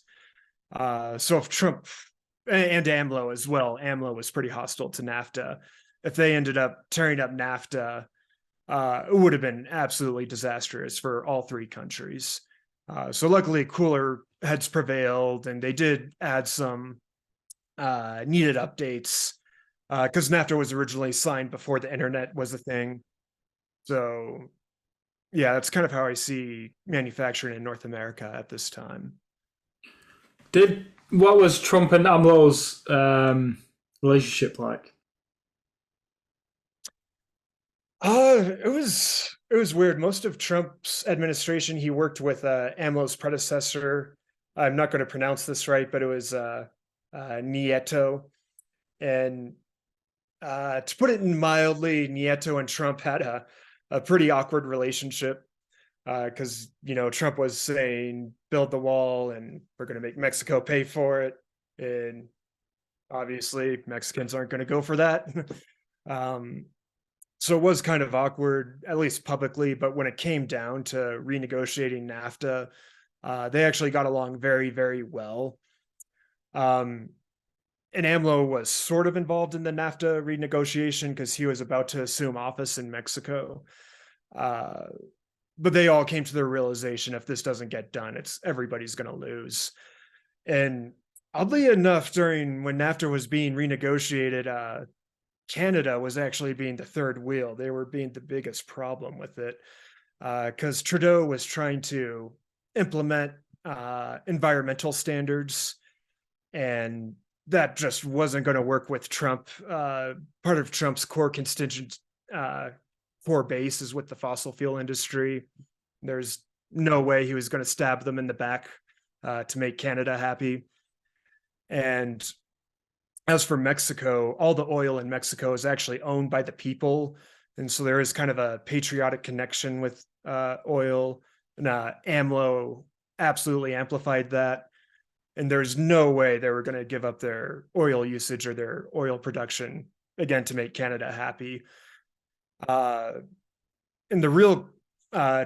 So if Trump and AMLO as well, AMLO was pretty hostile to NAFTA. If they ended up tearing up NAFTA, it would have been absolutely disastrous for all three countries. So luckily, cooler heads prevailed, and they did add some needed updates because NAFTA was originally signed before the internet was a thing. So yeah, that's kind of how I see manufacturing in North America at this time. What was Trump and AMLO's relationship like? It was weird. Most of Trump's administration, he worked with AMLO's predecessor. I'm not going to pronounce this right, but it was Nieto. And to put it mildly, Nieto and Trump had a pretty awkward relationship because Trump was saying build the wall and we're going to make Mexico pay for it, and obviously Mexicans aren't going to go for that. So it was kind of awkward, at least publicly. But when it came down to renegotiating NAFTA, they actually got along very, very well. And AMLO was sort of involved in the NAFTA renegotiation because he was about to assume office in Mexico. But they all came to the realization if this doesn't get done, everybody's going to lose. And oddly enough, when NAFTA was being renegotiated, Canada was actually being the third wheel. They were being the biggest problem with it because Trudeau was trying to implement environmental standards, and that just wasn't going to work with Trump. Part of Trump's core base is with the fossil fuel industry. There's no way he was going to stab them in the back to make Canada happy. And as for Mexico, all the oil in Mexico is actually owned by the people. And so there is kind of a patriotic connection with oil. And AMLO absolutely amplified that. And there's no way they were going to give up their oil usage or their oil production, again, to make Canada happy. And the real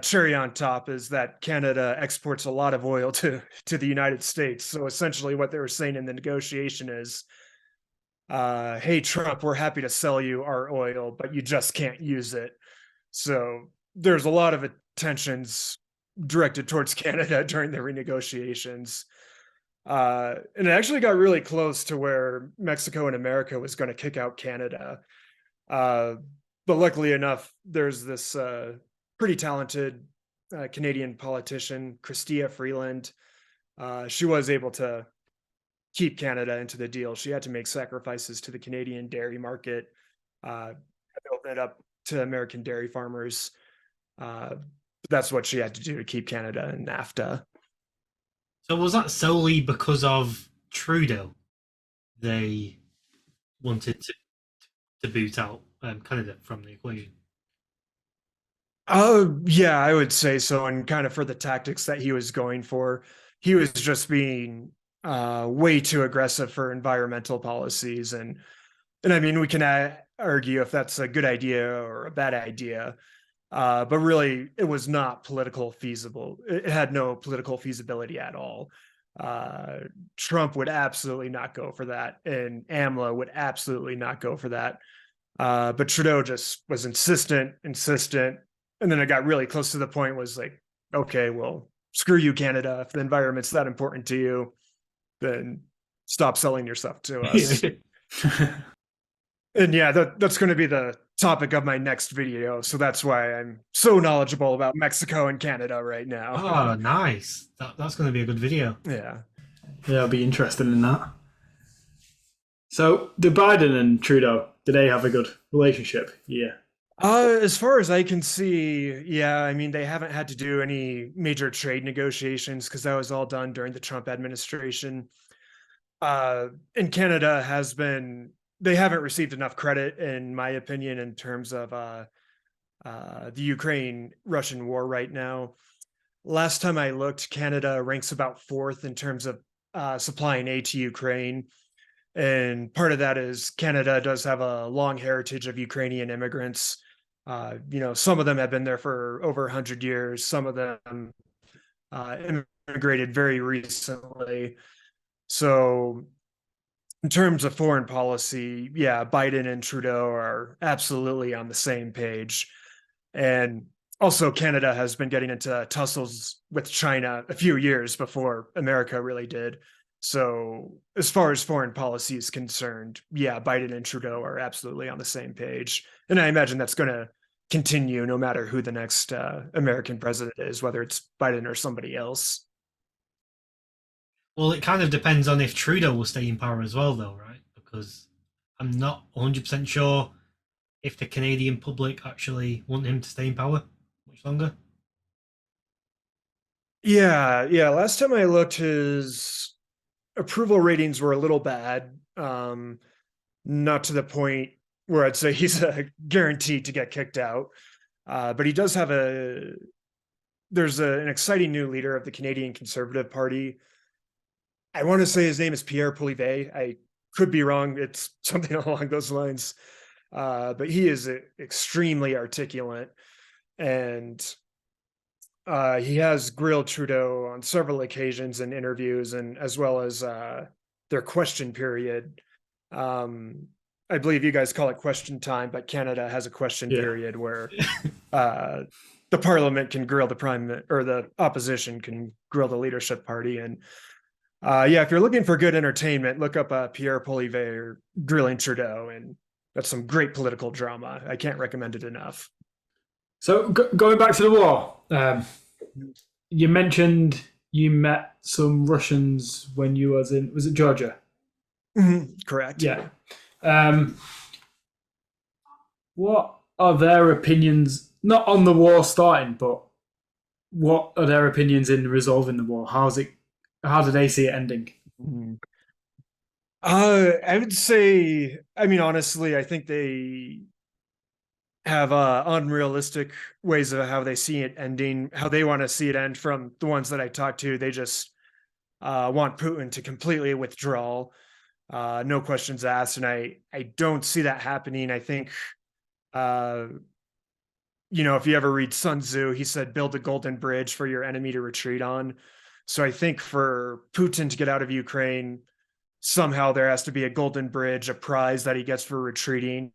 cherry on top is that Canada exports a lot of oil to the United States. So essentially what they were saying in the negotiation is, hey, Trump, we're happy to sell you our oil, but you just can't use it. So there's a lot of tensions directed towards Canada during the renegotiations. And it actually got really close to where Mexico and America was going to kick out Canada. But luckily enough, there's this pretty talented Canadian politician, Chrystia Freeland. She was able to keep Canada into the deal. She had to make sacrifices to the Canadian dairy market, open it up to American dairy farmers. That's what she had to do to keep Canada in NAFTA. So was that solely because of Trudeau? They wanted to boot out Canada from the equation. Yeah, I would say so. And kind of for the tactics that he was going for, he was just being way too aggressive for environmental policies. And I mean, we can argue if that's a good idea or a bad idea. But really, it was not political feasible. It had no political feasibility at all. Trump would absolutely not go for that, and AMLO would absolutely not go for that. But Trudeau just was insistent, and then it got really close to the point was like, okay, well, screw you, Canada. If the environment's that important to you, then stop selling your stuff to us. And yeah, that's going to be the topic of my next video. So that's why I'm so knowledgeable about Mexico and Canada right now. Oh, nice. That's going to be a good video. Yeah. Yeah, I'll be interested in that. So, do Biden and Trudeau, do they have a good relationship? Yeah. As far as I can see, yeah, I mean, they haven't had to do any major trade negotiations because that was all done during the Trump administration. And Canada they haven't received enough credit, in my opinion, in terms of the Ukraine-Russian war right now. Last time I looked, Canada ranks about 4th in terms of supplying aid to Ukraine. And part of that is Canada does have a long heritage of Ukrainian immigrants. Some of them have been there for over 100 years. Some of them immigrated very recently. So in terms of foreign policy, yeah, Biden and Trudeau are absolutely on the same page. And also Canada has been getting into tussles with China a few years before America really did. So as far as foreign policy is concerned, yeah, Biden and Trudeau are absolutely on the same page. And I imagine that's going to continue no matter who the next American president is, whether it's Biden or somebody else. Well, it kind of depends on if Trudeau will stay in power as well, though, right? Because I'm not 100% sure if the Canadian public actually want him to stay in power much longer. Yeah. Last time I looked, his approval ratings were a little bad. Not to the point where I'd say he's guaranteed to get kicked out. But he does have an exciting new leader of the Canadian Conservative Party. I want to say his name is Pierre Poilievre. I could be wrong. It's something along those lines. But he is extremely articulate, and he has grilled Trudeau on several occasions in interviews, and as well as their question period. I believe you guys call it question time, but Canada has a question period where the parliament can grill the or the opposition can grill the leadership party. And if you're looking for good entertainment, look up Pierre Poilievre grilling Trudeau, and that's some great political drama. I can't recommend it enough. So going back to the war, you mentioned you met some Russians when you was it Georgia? Correct. Yeah. What are their opinions, not on the war starting, but what are their opinions in resolving the war? How do they see it ending? I would say, honestly, I think they have unrealistic ways of how they see it ending, how they want to see it end. From the ones that I talked to, they just want Putin to completely withdraw, no questions asked. And I don't see that happening. I think, if you ever read Sun Tzu, he said, build a golden bridge for your enemy to retreat on. So I think for Putin to get out of Ukraine, somehow there has to be a golden bridge, a prize that he gets for retreating,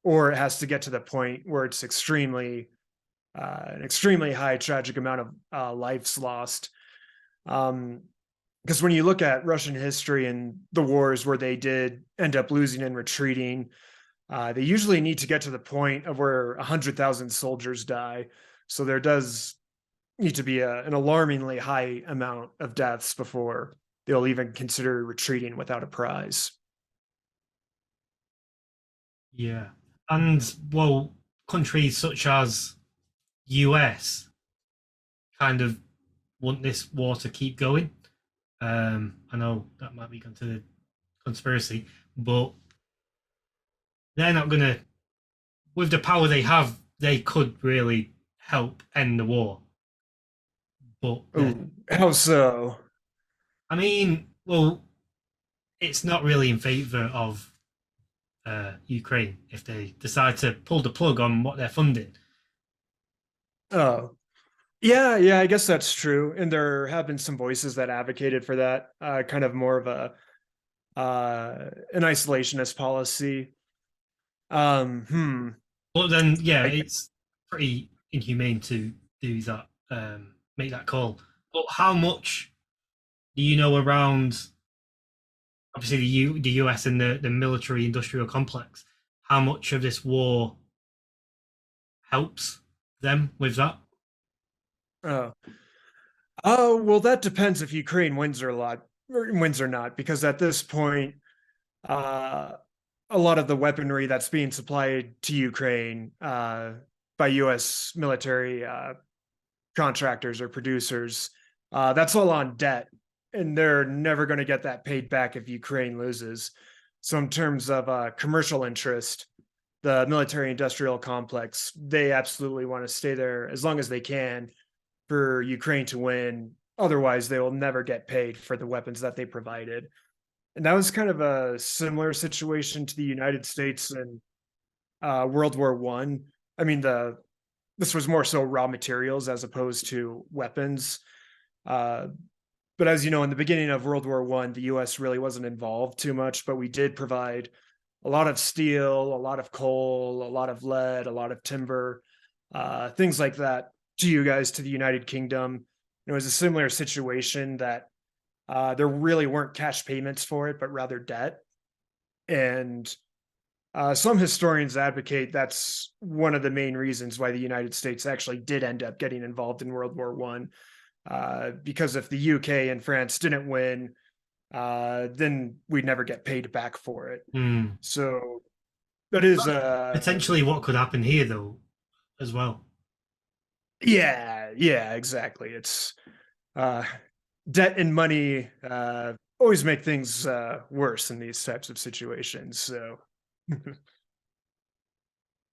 or it has to get to the point where it's an extremely high tragic amount of lives lost. Because when you look at Russian history and the wars where they did end up losing and retreating, they usually need to get to the point of where 100,000 soldiers die. So there does need to be an alarmingly high amount of deaths before they'll even consider retreating without a prize. Yeah. And, well, countries such as US kind of want this war to keep going. I know that might be considered conspiracy, but they're not going to, with the power they have, they could really help end the war. But how so? I mean, well, it's not really in favor of Ukraine if they decide to pull the plug on what they're funding. Oh, yeah, I guess that's true. And there have been some voices that advocated for that, kind of more of an isolationist policy. But then, yeah, it's pretty inhumane to do that, make that call. But how much do you know around, obviously, the US and the military industrial complex? How much of this war helps them with that? Well, that depends if Ukraine wins or not, because at this point, a lot of the weaponry that's being supplied to Ukraine by U.S. military contractors or producers, that's all on debt, and they're never going to get that paid back if Ukraine loses. So in terms of commercial interest, the military industrial complex, they absolutely want to stay there as long as they can for Ukraine to win. Otherwise, they will never get paid for the weapons that they provided. And that was kind of a similar situation to the United States in World War One. I mean, this was more so raw materials as opposed to weapons. But as you know, in the beginning of World War One, the U.S. really wasn't involved too much, but we did provide a lot of steel, a lot of coal, a lot of lead, a lot of timber, things like that to you guys, to the United Kingdom. It was a similar situation that there really weren't cash payments for it, but rather debt. And some historians advocate that's one of the main reasons why the United States actually did end up getting involved in World War One, because if the UK and France didn't win, then we'd never get paid back for it. So that is Potentially what could happen here, though, as well. yeah, exactly. It's debt and money always make things worse in these types of situations. So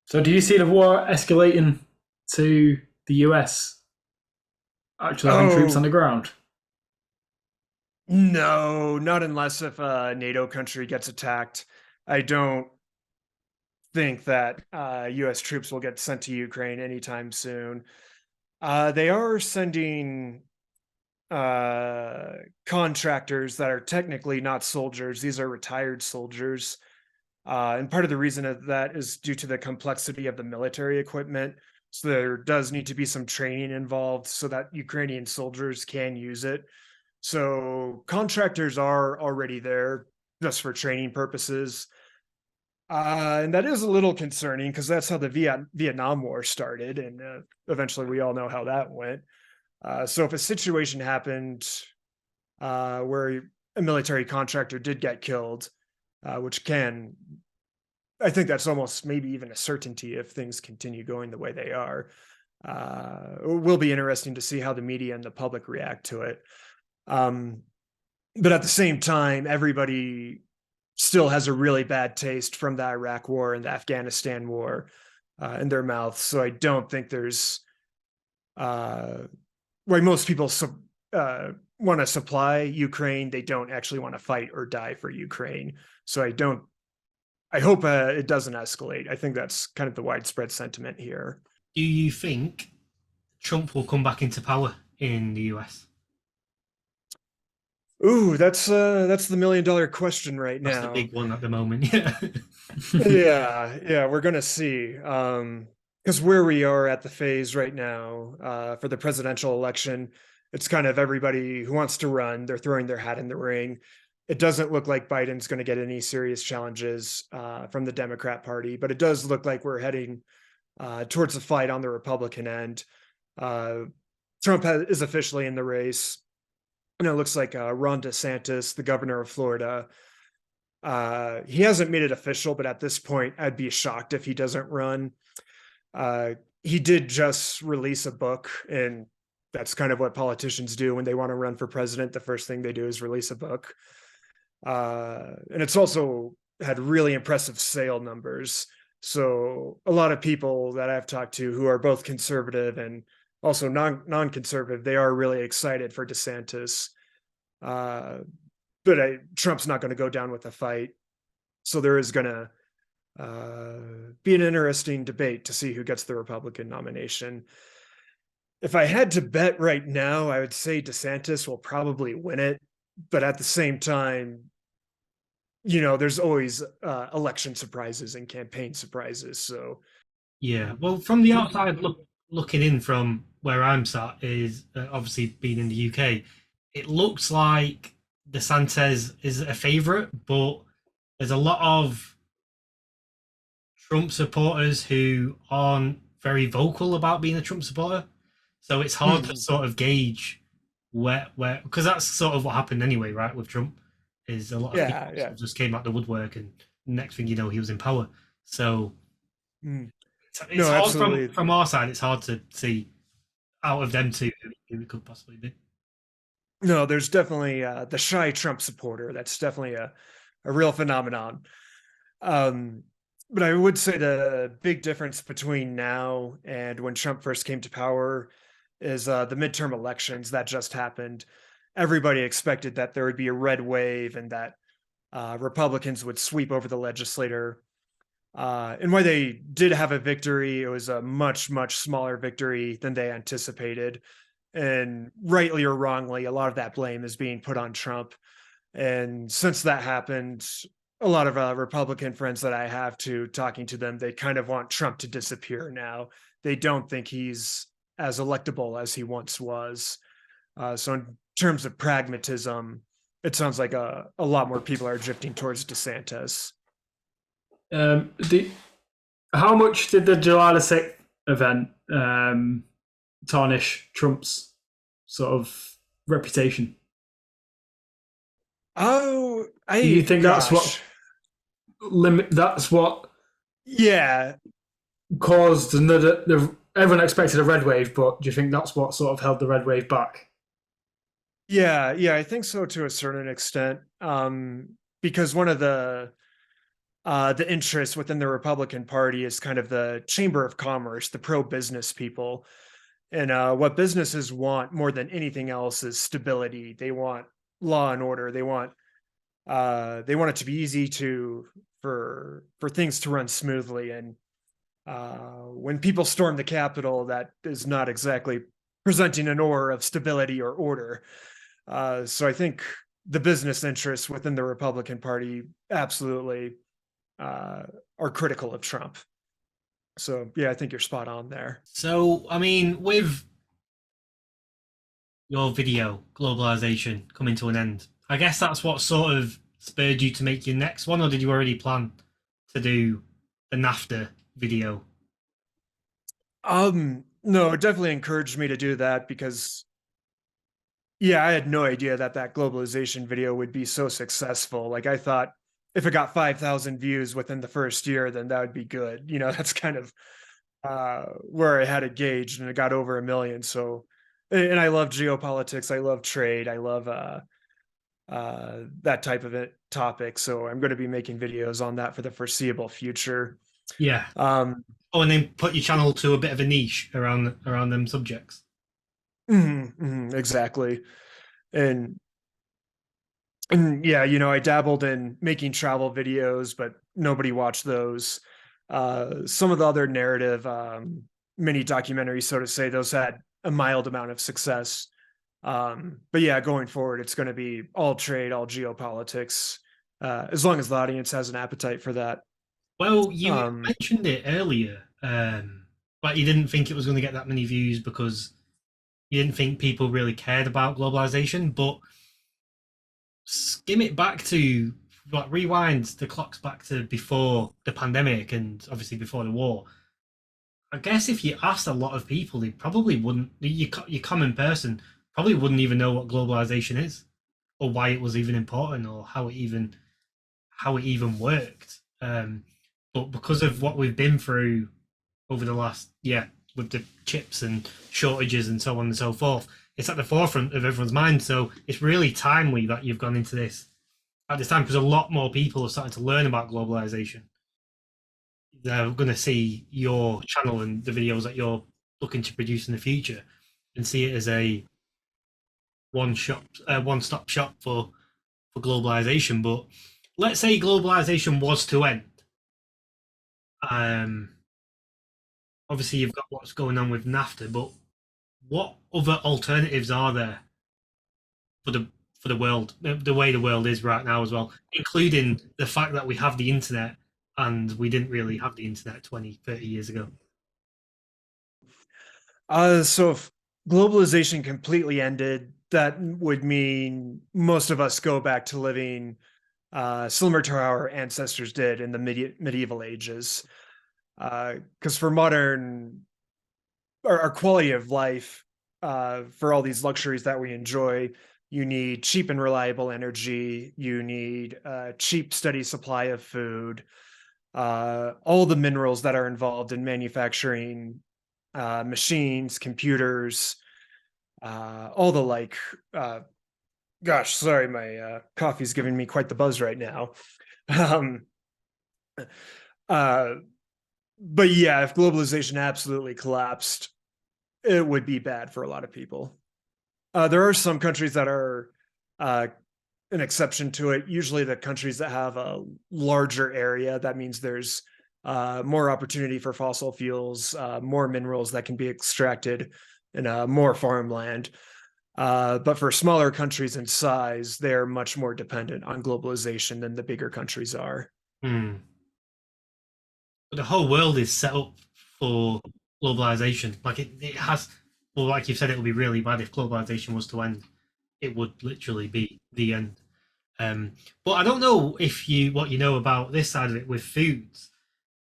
So do you see the war escalating to the US actually having troops on the ground? No, not unless if a NATO country gets attacked. I don't think that US troops will get sent to Ukraine anytime soon. They are sending contractors that are technically not soldiers. These are retired soldiers. And part of the reason of that is due to the complexity of the military equipment. So there does need to be some training involved so that Ukrainian soldiers can use it. So contractors are already there just for training purposes. And that is a little concerning because that's how the Vietnam War started. And eventually we all know how that went. So if a situation happened where a military contractor did get killed, which can, I think that's almost maybe even a certainty if things continue going the way they are. It will be interesting to see how the media and the public react to it. But at the same time, everybody still has a really bad taste from the Iraq War and the Afghanistan War in their mouths. So I don't think there's why most people want to supply Ukraine. They don't actually want to fight or die for Ukraine. So I hope it doesn't escalate. I think that's kind of the widespread sentiment here. Do you think Trump will come back into power in the US? Ooh, that's the $1 million question right That's now. the big one at the moment. Yeah. Yeah, we're gonna see. Because where we are at the phase right now, for the presidential election, it's kind of everybody who wants to run, they're throwing their hat in the ring. It doesn't look like Biden's going to get any serious challenges from the Democrat Party, but it does look like we're heading towards a fight on the Republican end. Trump is officially in the race. And it looks like Ron DeSantis, the governor of Florida, he hasn't made it official, but at this point, I'd be shocked if he doesn't run. He did just release a book, and that's kind of what politicians do when they want to run for president. The first thing they do is release a book. And it's also had really impressive sale numbers. So a lot of people that I've talked to who are both conservative and also non-conservative, they are really excited for DeSantis. But Trump's not going to go down with a fight. So there is going to be an interesting debate to see who gets the Republican nomination. If I had to bet right now, I would say DeSantis will probably win it. But at the same time, there's always election surprises and campaign surprises. So Yeah. Well, from the outside looking in from where I'm sat is obviously being in the UK, it looks like DeSantis is a favourite, but there's a lot of Trump supporters who aren't very vocal about being a Trump supporter. So it's hard to sort of gauge where because that's sort of what happened anyway, right? With Trump, is a lot of people sort of just came out the woodwork, and next thing you know, he was in power. So it's hard absolutely. from our side. It's hard to see out of them two who it could possibly be. No, there's definitely the shy Trump supporter. That's definitely a real phenomenon. But I would say the big difference between now and when Trump first came to power is the midterm elections that just happened. Everybody expected that there would be a red wave and that Republicans would sweep over the legislature. And while they did have a victory, it was a much, much smaller victory than they anticipated. And rightly or wrongly, a lot of that blame is being put on Trump. And since that happened, a lot of Republican friends that I have talking to them, they kind of want Trump to disappear now. They don't think he's as electable as he once was. So in terms of pragmatism, it sounds like a lot more people are drifting towards DeSantis. How much did the July the 6th event tarnish Trump's sort of reputation? Oh, Do you think that's what gosh. that's what Yeah. caused everyone expected a red wave, but do you think that's what sort of held the red wave back? Yeah, yeah, I think so to a certain extent. Because one of the interests within the Republican Party is kind of the Chamber of Commerce, the pro-business people. And what businesses want more than anything else is stability. They want law and order. They want it to be easy to for things to run smoothly. And when people storm the Capitol, that is not exactly presenting an aura of stability or order. So I think the business interests within the Republican Party absolutely uh, are critical of Trump. So yeah, I think you're spot on there. So, I mean, with your video, Globalisation, coming to an end, I guess that's what sort of spurred you to make your next one, or did you already plan to do the NAFTA video? No, it definitely encouraged me to do that because yeah, I had no idea that that globalization video would be so successful. Like I thought if it got 5,000 views within the first year, then that would be good. That's kind of where I had it gauged, and it got over 1 million. So, and I love geopolitics. I love trade. I love that type of topic. So I'm going to be making videos on that for the foreseeable future. Yeah. Um, Oh, and then put your channel to a bit of a niche around them subjects. exactly. And yeah, I dabbled in making travel videos, but nobody watched those. Some of the other narrative mini documentaries, so to say, those had a mild amount of success. But yeah, going forward, it's going to be all trade, all geopolitics, as long as the audience has an appetite for that. Well, you Um, mentioned it earlier, but you didn't think it was going to get that many views because you didn't think people really cared about globalization. But skim it back to like rewind the clocks back to before the pandemic and obviously before the war. I guess if you asked a lot of people, they probably wouldn't. Your common person probably wouldn't even know what globalization is, or why it was even important, or how it even worked. But because of what we've been through over the last with the chips and shortages and so on and so forth, it's at the forefront of everyone's mind. So it's really timely that you've gone into this at this time because a lot more people are starting to learn about globalization. They're going to see your channel and the videos that you're looking to produce in the future and see it as a one-stop shop for globalization. But let's say globalization was to end. Um, Obviously you've got what's going on with NAFTA, but what other alternatives are there for the world, the way the world is right now as well, including the fact that we have the internet and we didn't really have the internet 20, 30 years ago. so if globalization completely ended, that would mean most of us go back to living similar to how our ancestors did in the medieval ages. Because for modern, our quality of life, for all these luxuries that we enjoy, you need cheap and reliable energy. You need a cheap, steady supply of food. All the minerals that are involved in manufacturing machines, computers, all the like. Gosh, sorry, my coffee's giving me quite the buzz right now. Um, uh, but yeah, if globalization absolutely collapsed, it would be bad for a lot of people. There are some countries that are uh, an exception to it. Usually, the countries that have a larger area, that means there's more opportunity for fossil fuels, more minerals that can be extracted, and more farmland. But for smaller countries in size, they're much more dependent on globalization than the bigger countries are. Hmm. But the whole world is set up for globalization. Like it has, well, like you said, it would be really bad if globalization was to end. It would literally be the end. But I don't know if you what you know about this side of it with foods.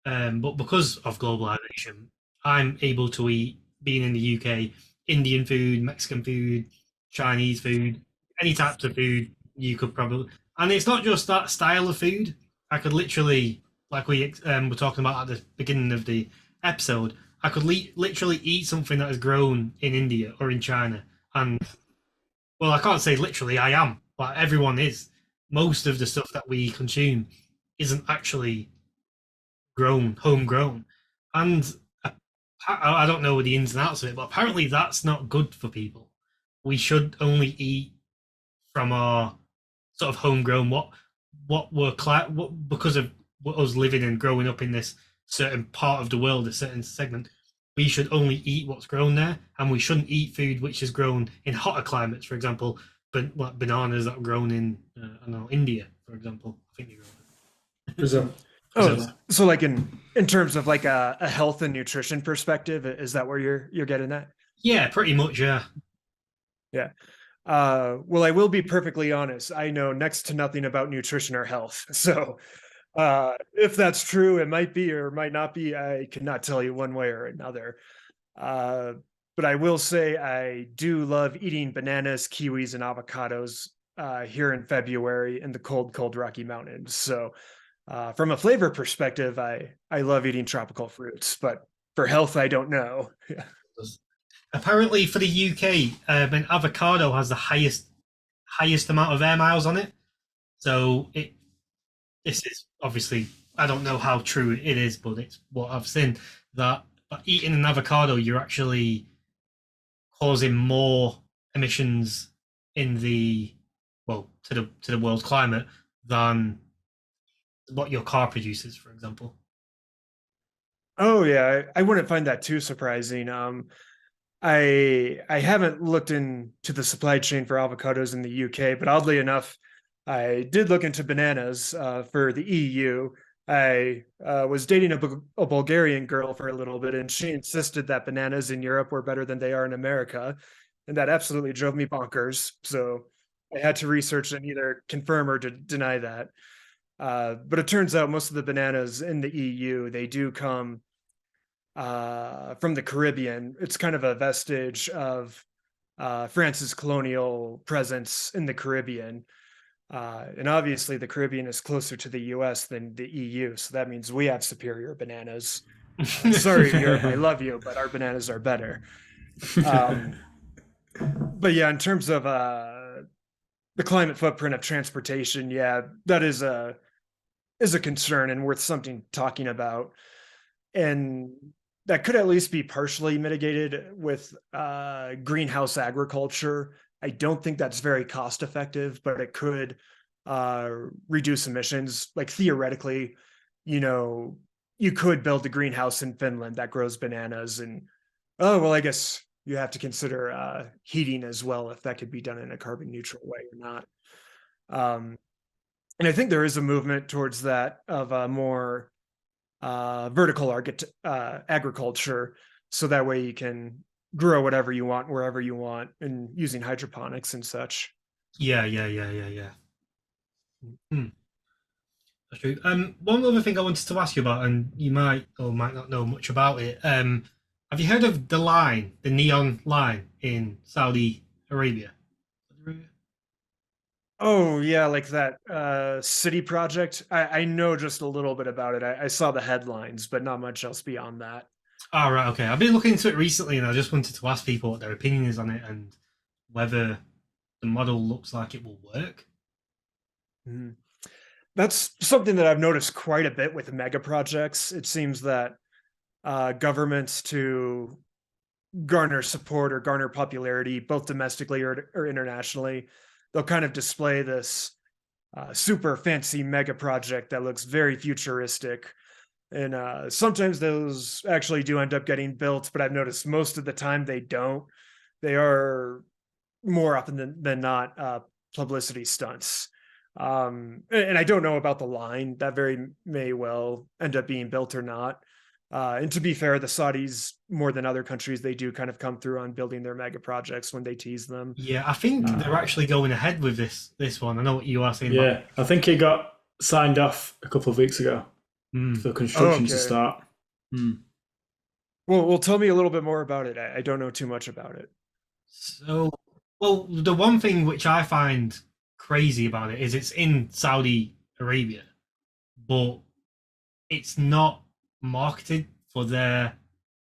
But because of globalization, I'm able to eat, being in the UK, Indian food, Mexican food, Chinese food, any types of food you could probably. And it's not just that style of food. I could literally, like we were talking about at the beginning of the episode, I could literally eat something that is grown in India or in China. And, well, I can't say literally, I am, but everyone is. Most of the stuff that we consume isn't actually homegrown. And I don't know the ins and outs of it, but apparently that's not good for people. We should only eat from our sort of homegrown because of us living and growing up in this certain part of the world, a certain segment. We should only eat what's grown there, and we shouldn't eat food which is grown in hotter climates. For example, like bananas that are grown in I don't know, India, for example. I think Brazil. Oh, so like in terms of like a health and nutrition perspective, is that where you're getting at? Yeah, pretty much. Yeah. Yeah. Well, I will be perfectly honest. I know next to nothing about nutrition or health. So if that's true, it might be or might not be. I cannot tell you one way or another. But I will say I do love eating bananas, kiwis, and avocados here in February in the cold Rocky Mountains. So from a flavor perspective, I love eating tropical fruits, but for health, I don't know. Apparently, for the UK, an avocado has the highest amount of air miles on it. So this is obviously, I don't know how true it is, but it's what I've seen, that by eating an avocado, you're actually causing more emissions in the to the world climate than what your car produces, for example. Oh yeah, I wouldn't find that too surprising. I haven't looked into the supply chain for avocados in the UK, but oddly enough, I did look into bananas for the EU. I was dating a Bulgarian girl for a little bit, and she insisted that bananas in Europe were better than they are in America, and that absolutely drove me bonkers. So I had to research and either confirm or deny that. But it turns out most of the bananas in the EU, they do come from the Caribbean. It's kind of a vestige of France's colonial presence in the Caribbean. And obviously, the Caribbean is closer to the US than the EU. So that means we have superior bananas. Sorry, Europe, I love you, but our bananas are better. But yeah, in terms of the climate footprint of transportation, yeah, that is a concern and worth something talking about. And that could at least be partially mitigated with greenhouse agriculture. I don't think that's very cost effective, but it could reduce emissions. Like theoretically, you could build a greenhouse in Finland that grows bananas. And oh, well, I guess you have to consider heating as well, if that could be done in a carbon neutral way or not. And I think there is a movement towards that of a more vertical agriculture, so that way you can grow whatever you want wherever you want, and using hydroponics and such. Yeah. That's true. One other thing I wanted to ask you about, and you might or might not know much about it. Have you heard of the neon line in Saudi Arabia? Oh yeah, like that city project. I know just a little bit about it. I saw the headlines, but not much else beyond that. Oh, right, okay. I've been looking into it recently, and I just wanted to ask people what their opinion is on it and whether the model looks like it will work. Mhm. That's something that I've noticed quite a bit with mega projects. It seems that governments, to garner support or garner popularity, both domestically or internationally, they'll kind of display this super fancy mega project that looks very futuristic. And sometimes those actually do end up getting built, but I've noticed most of the time they don't. They are more often than not publicity stunts. And I don't know about the line. That very may well end up being built or not. And to be fair, the Saudis, more than other countries, they do kind of come through on building their mega projects when they tease them. Yeah, I think they're actually going ahead with this one. I know what you are saying. Yeah, I think it got signed off a couple of weeks ago for construction to start. Well, tell me a little bit more about it. I don't know too much about it. So, well, the one thing which I find crazy about it is it's in Saudi Arabia, but it's not marketed for the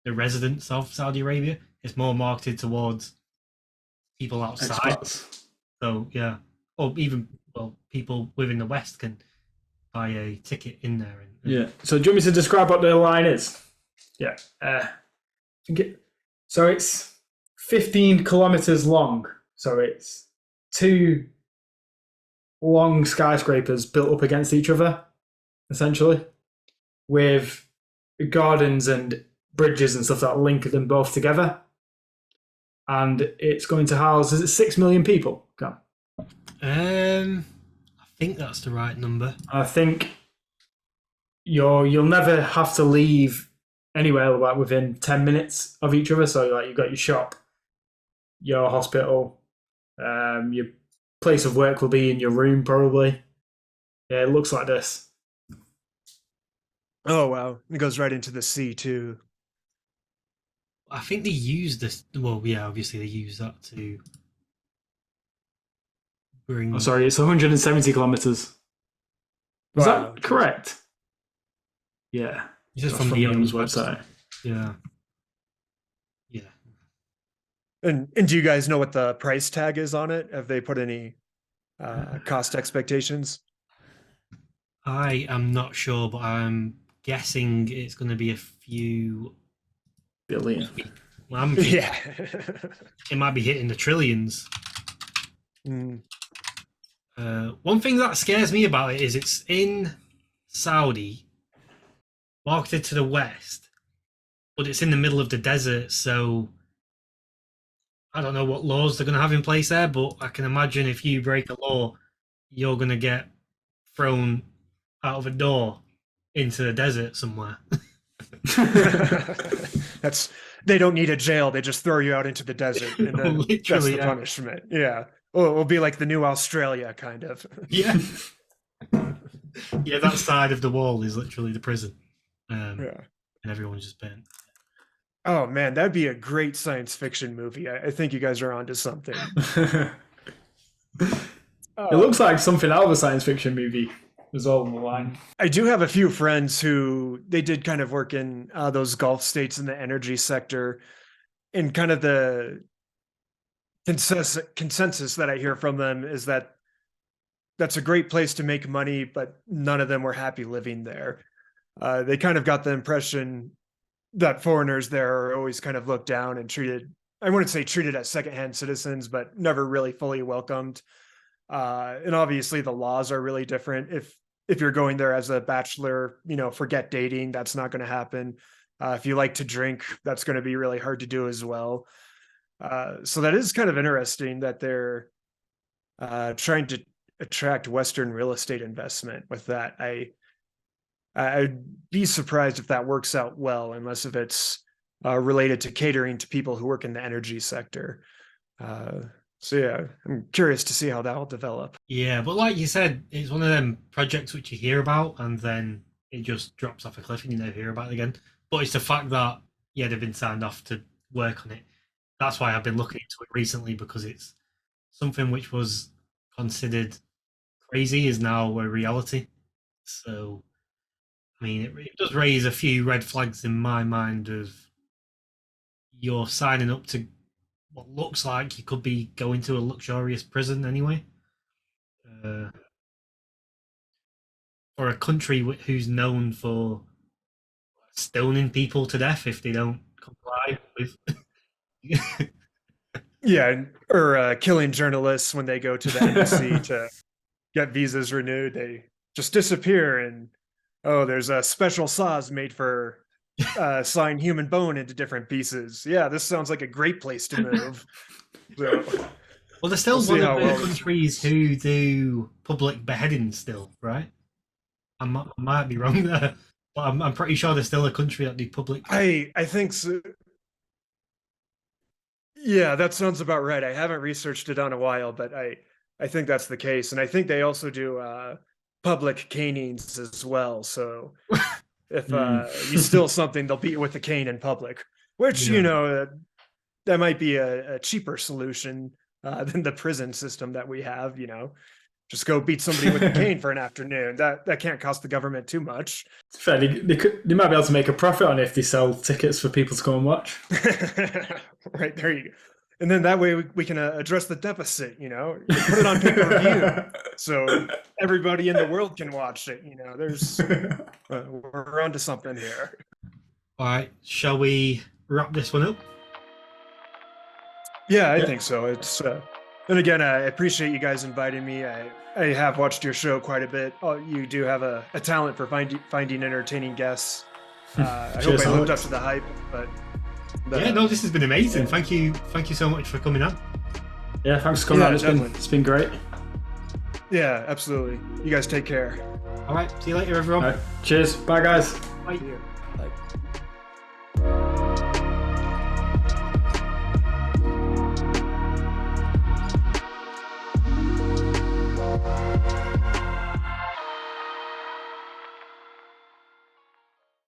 residents of Saudi Arabia. It's more marketed towards people outside. Expats. So yeah, or even people within the West can buy a ticket in there. Yeah. So do you want me to describe what the line is? Yeah. So it's 15 kilometers long. So it's two long skyscrapers built up against each other, essentially, with gardens and bridges and stuff that link them both together. And it's going to house, is it 6 million people? I think that's the right number. I think you'll never have to leave anywhere like within 10 minutes of each other. So like you've got your shop, your hospital, your place of work will be in your room probably. Yeah, it looks like this. Oh wow, it goes right into the sea too. I think they use this. Well, yeah, obviously they use that to bring. Oh, sorry, it's 170 kilometers. Is Wow. that correct? Yeah. This is That's from the Neom's website. Yeah. Yeah. And do you guys know what the price tag is on it? Have they put any cost expectations? I am not sure, but I'm guessing it's going to be a few Billion. Well, I'm thinking Yeah. it might be hitting the trillions. Mm. One thing that scares me about it is it's in Saudi, marketed to the West, but it's in the middle of the desert, so I don't know what laws they're going to have in place there, but I can imagine if you break a law, you're going to get thrown out of a door into the desert somewhere. They don't need a jail. They just throw you out into the desert, and then that's Literally, the yeah. punishment. Yeah. Oh, it'll be like the new Australia, kind of. Yeah. Yeah, that side of the wall is literally the prison. Yeah. And everyone's just burnt. Oh man, that'd be a great science fiction movie. I think you guys are onto something. It looks like something out of a science fiction movie. Is all in the line. I do have a few friends who they did kind of work in those Gulf states in the energy sector, and kind of the consensus that I hear from them is that that's a great place to make money, but none of them were happy living there. They kind of got the impression that foreigners there are always kind of looked down and treated, I wouldn't say treated as secondhand citizens, but never really fully welcomed. And obviously the laws are really different. If you're going there as a bachelor, forget dating, that's not going to happen. If you like to drink, that's going to be really hard to do as well. So that is kind of interesting that they're trying to attract Western real estate investment with that. I'd be surprised if that works out well, unless if it's related to catering to people who work in the energy sector. So yeah, I'm curious to see how that will develop. Yeah, but like you said, it's one of them projects which you hear about and then it just drops off a cliff and you never hear about it again. But it's the fact that, yeah, they've been signed off to work on it. That's why I've been looking into it recently, because it's something which was considered crazy is now a reality. So, I mean, it does raise a few red flags in my mind of you're signing up to what looks like you could be going to a luxurious prison anyway. Or a country who's known for stoning people to death if they don't comply with. Yeah, or killing journalists when they go to the embassy to get visas renewed. They just disappear, and there's a special saws made for sawing human bone into different pieces. Yeah, this sounds like a great place to move. So, well, there's still one of the countries who do public beheadings still, right? I might be wrong there, but I'm pretty sure there's still a country that do public. I think so. Yeah, that sounds about right. I haven't researched it on a while, but I think that's the case, and I think they also do public canings as well. So if you steal something, they'll beat you with a cane in public, which that might be a cheaper solution than the prison system that we have. Just go beat somebody with a cane for an afternoon. That can't cost the government too much. It's fair. They might be able to make a profit on it if they sell tickets for people to go and watch. Right, there you go. And then that way we can address the deficit, put it on pay-per-view so everybody in the world can watch it. There's we're onto something here. All right, shall we wrap this one up? Yeah, I think so. It's and again, I appreciate you guys inviting me. I have watched your show quite a bit. Oh, you do have a talent for finding entertaining guests. I hope I lived up to the hype, but yeah, no, this has been amazing. Yeah. Thank you so much for coming on. Yeah, thanks for coming on. It's been great. Yeah, absolutely. You guys take care. All right, see you later, everyone. Cheers. Bye, guys. Bye. Bye.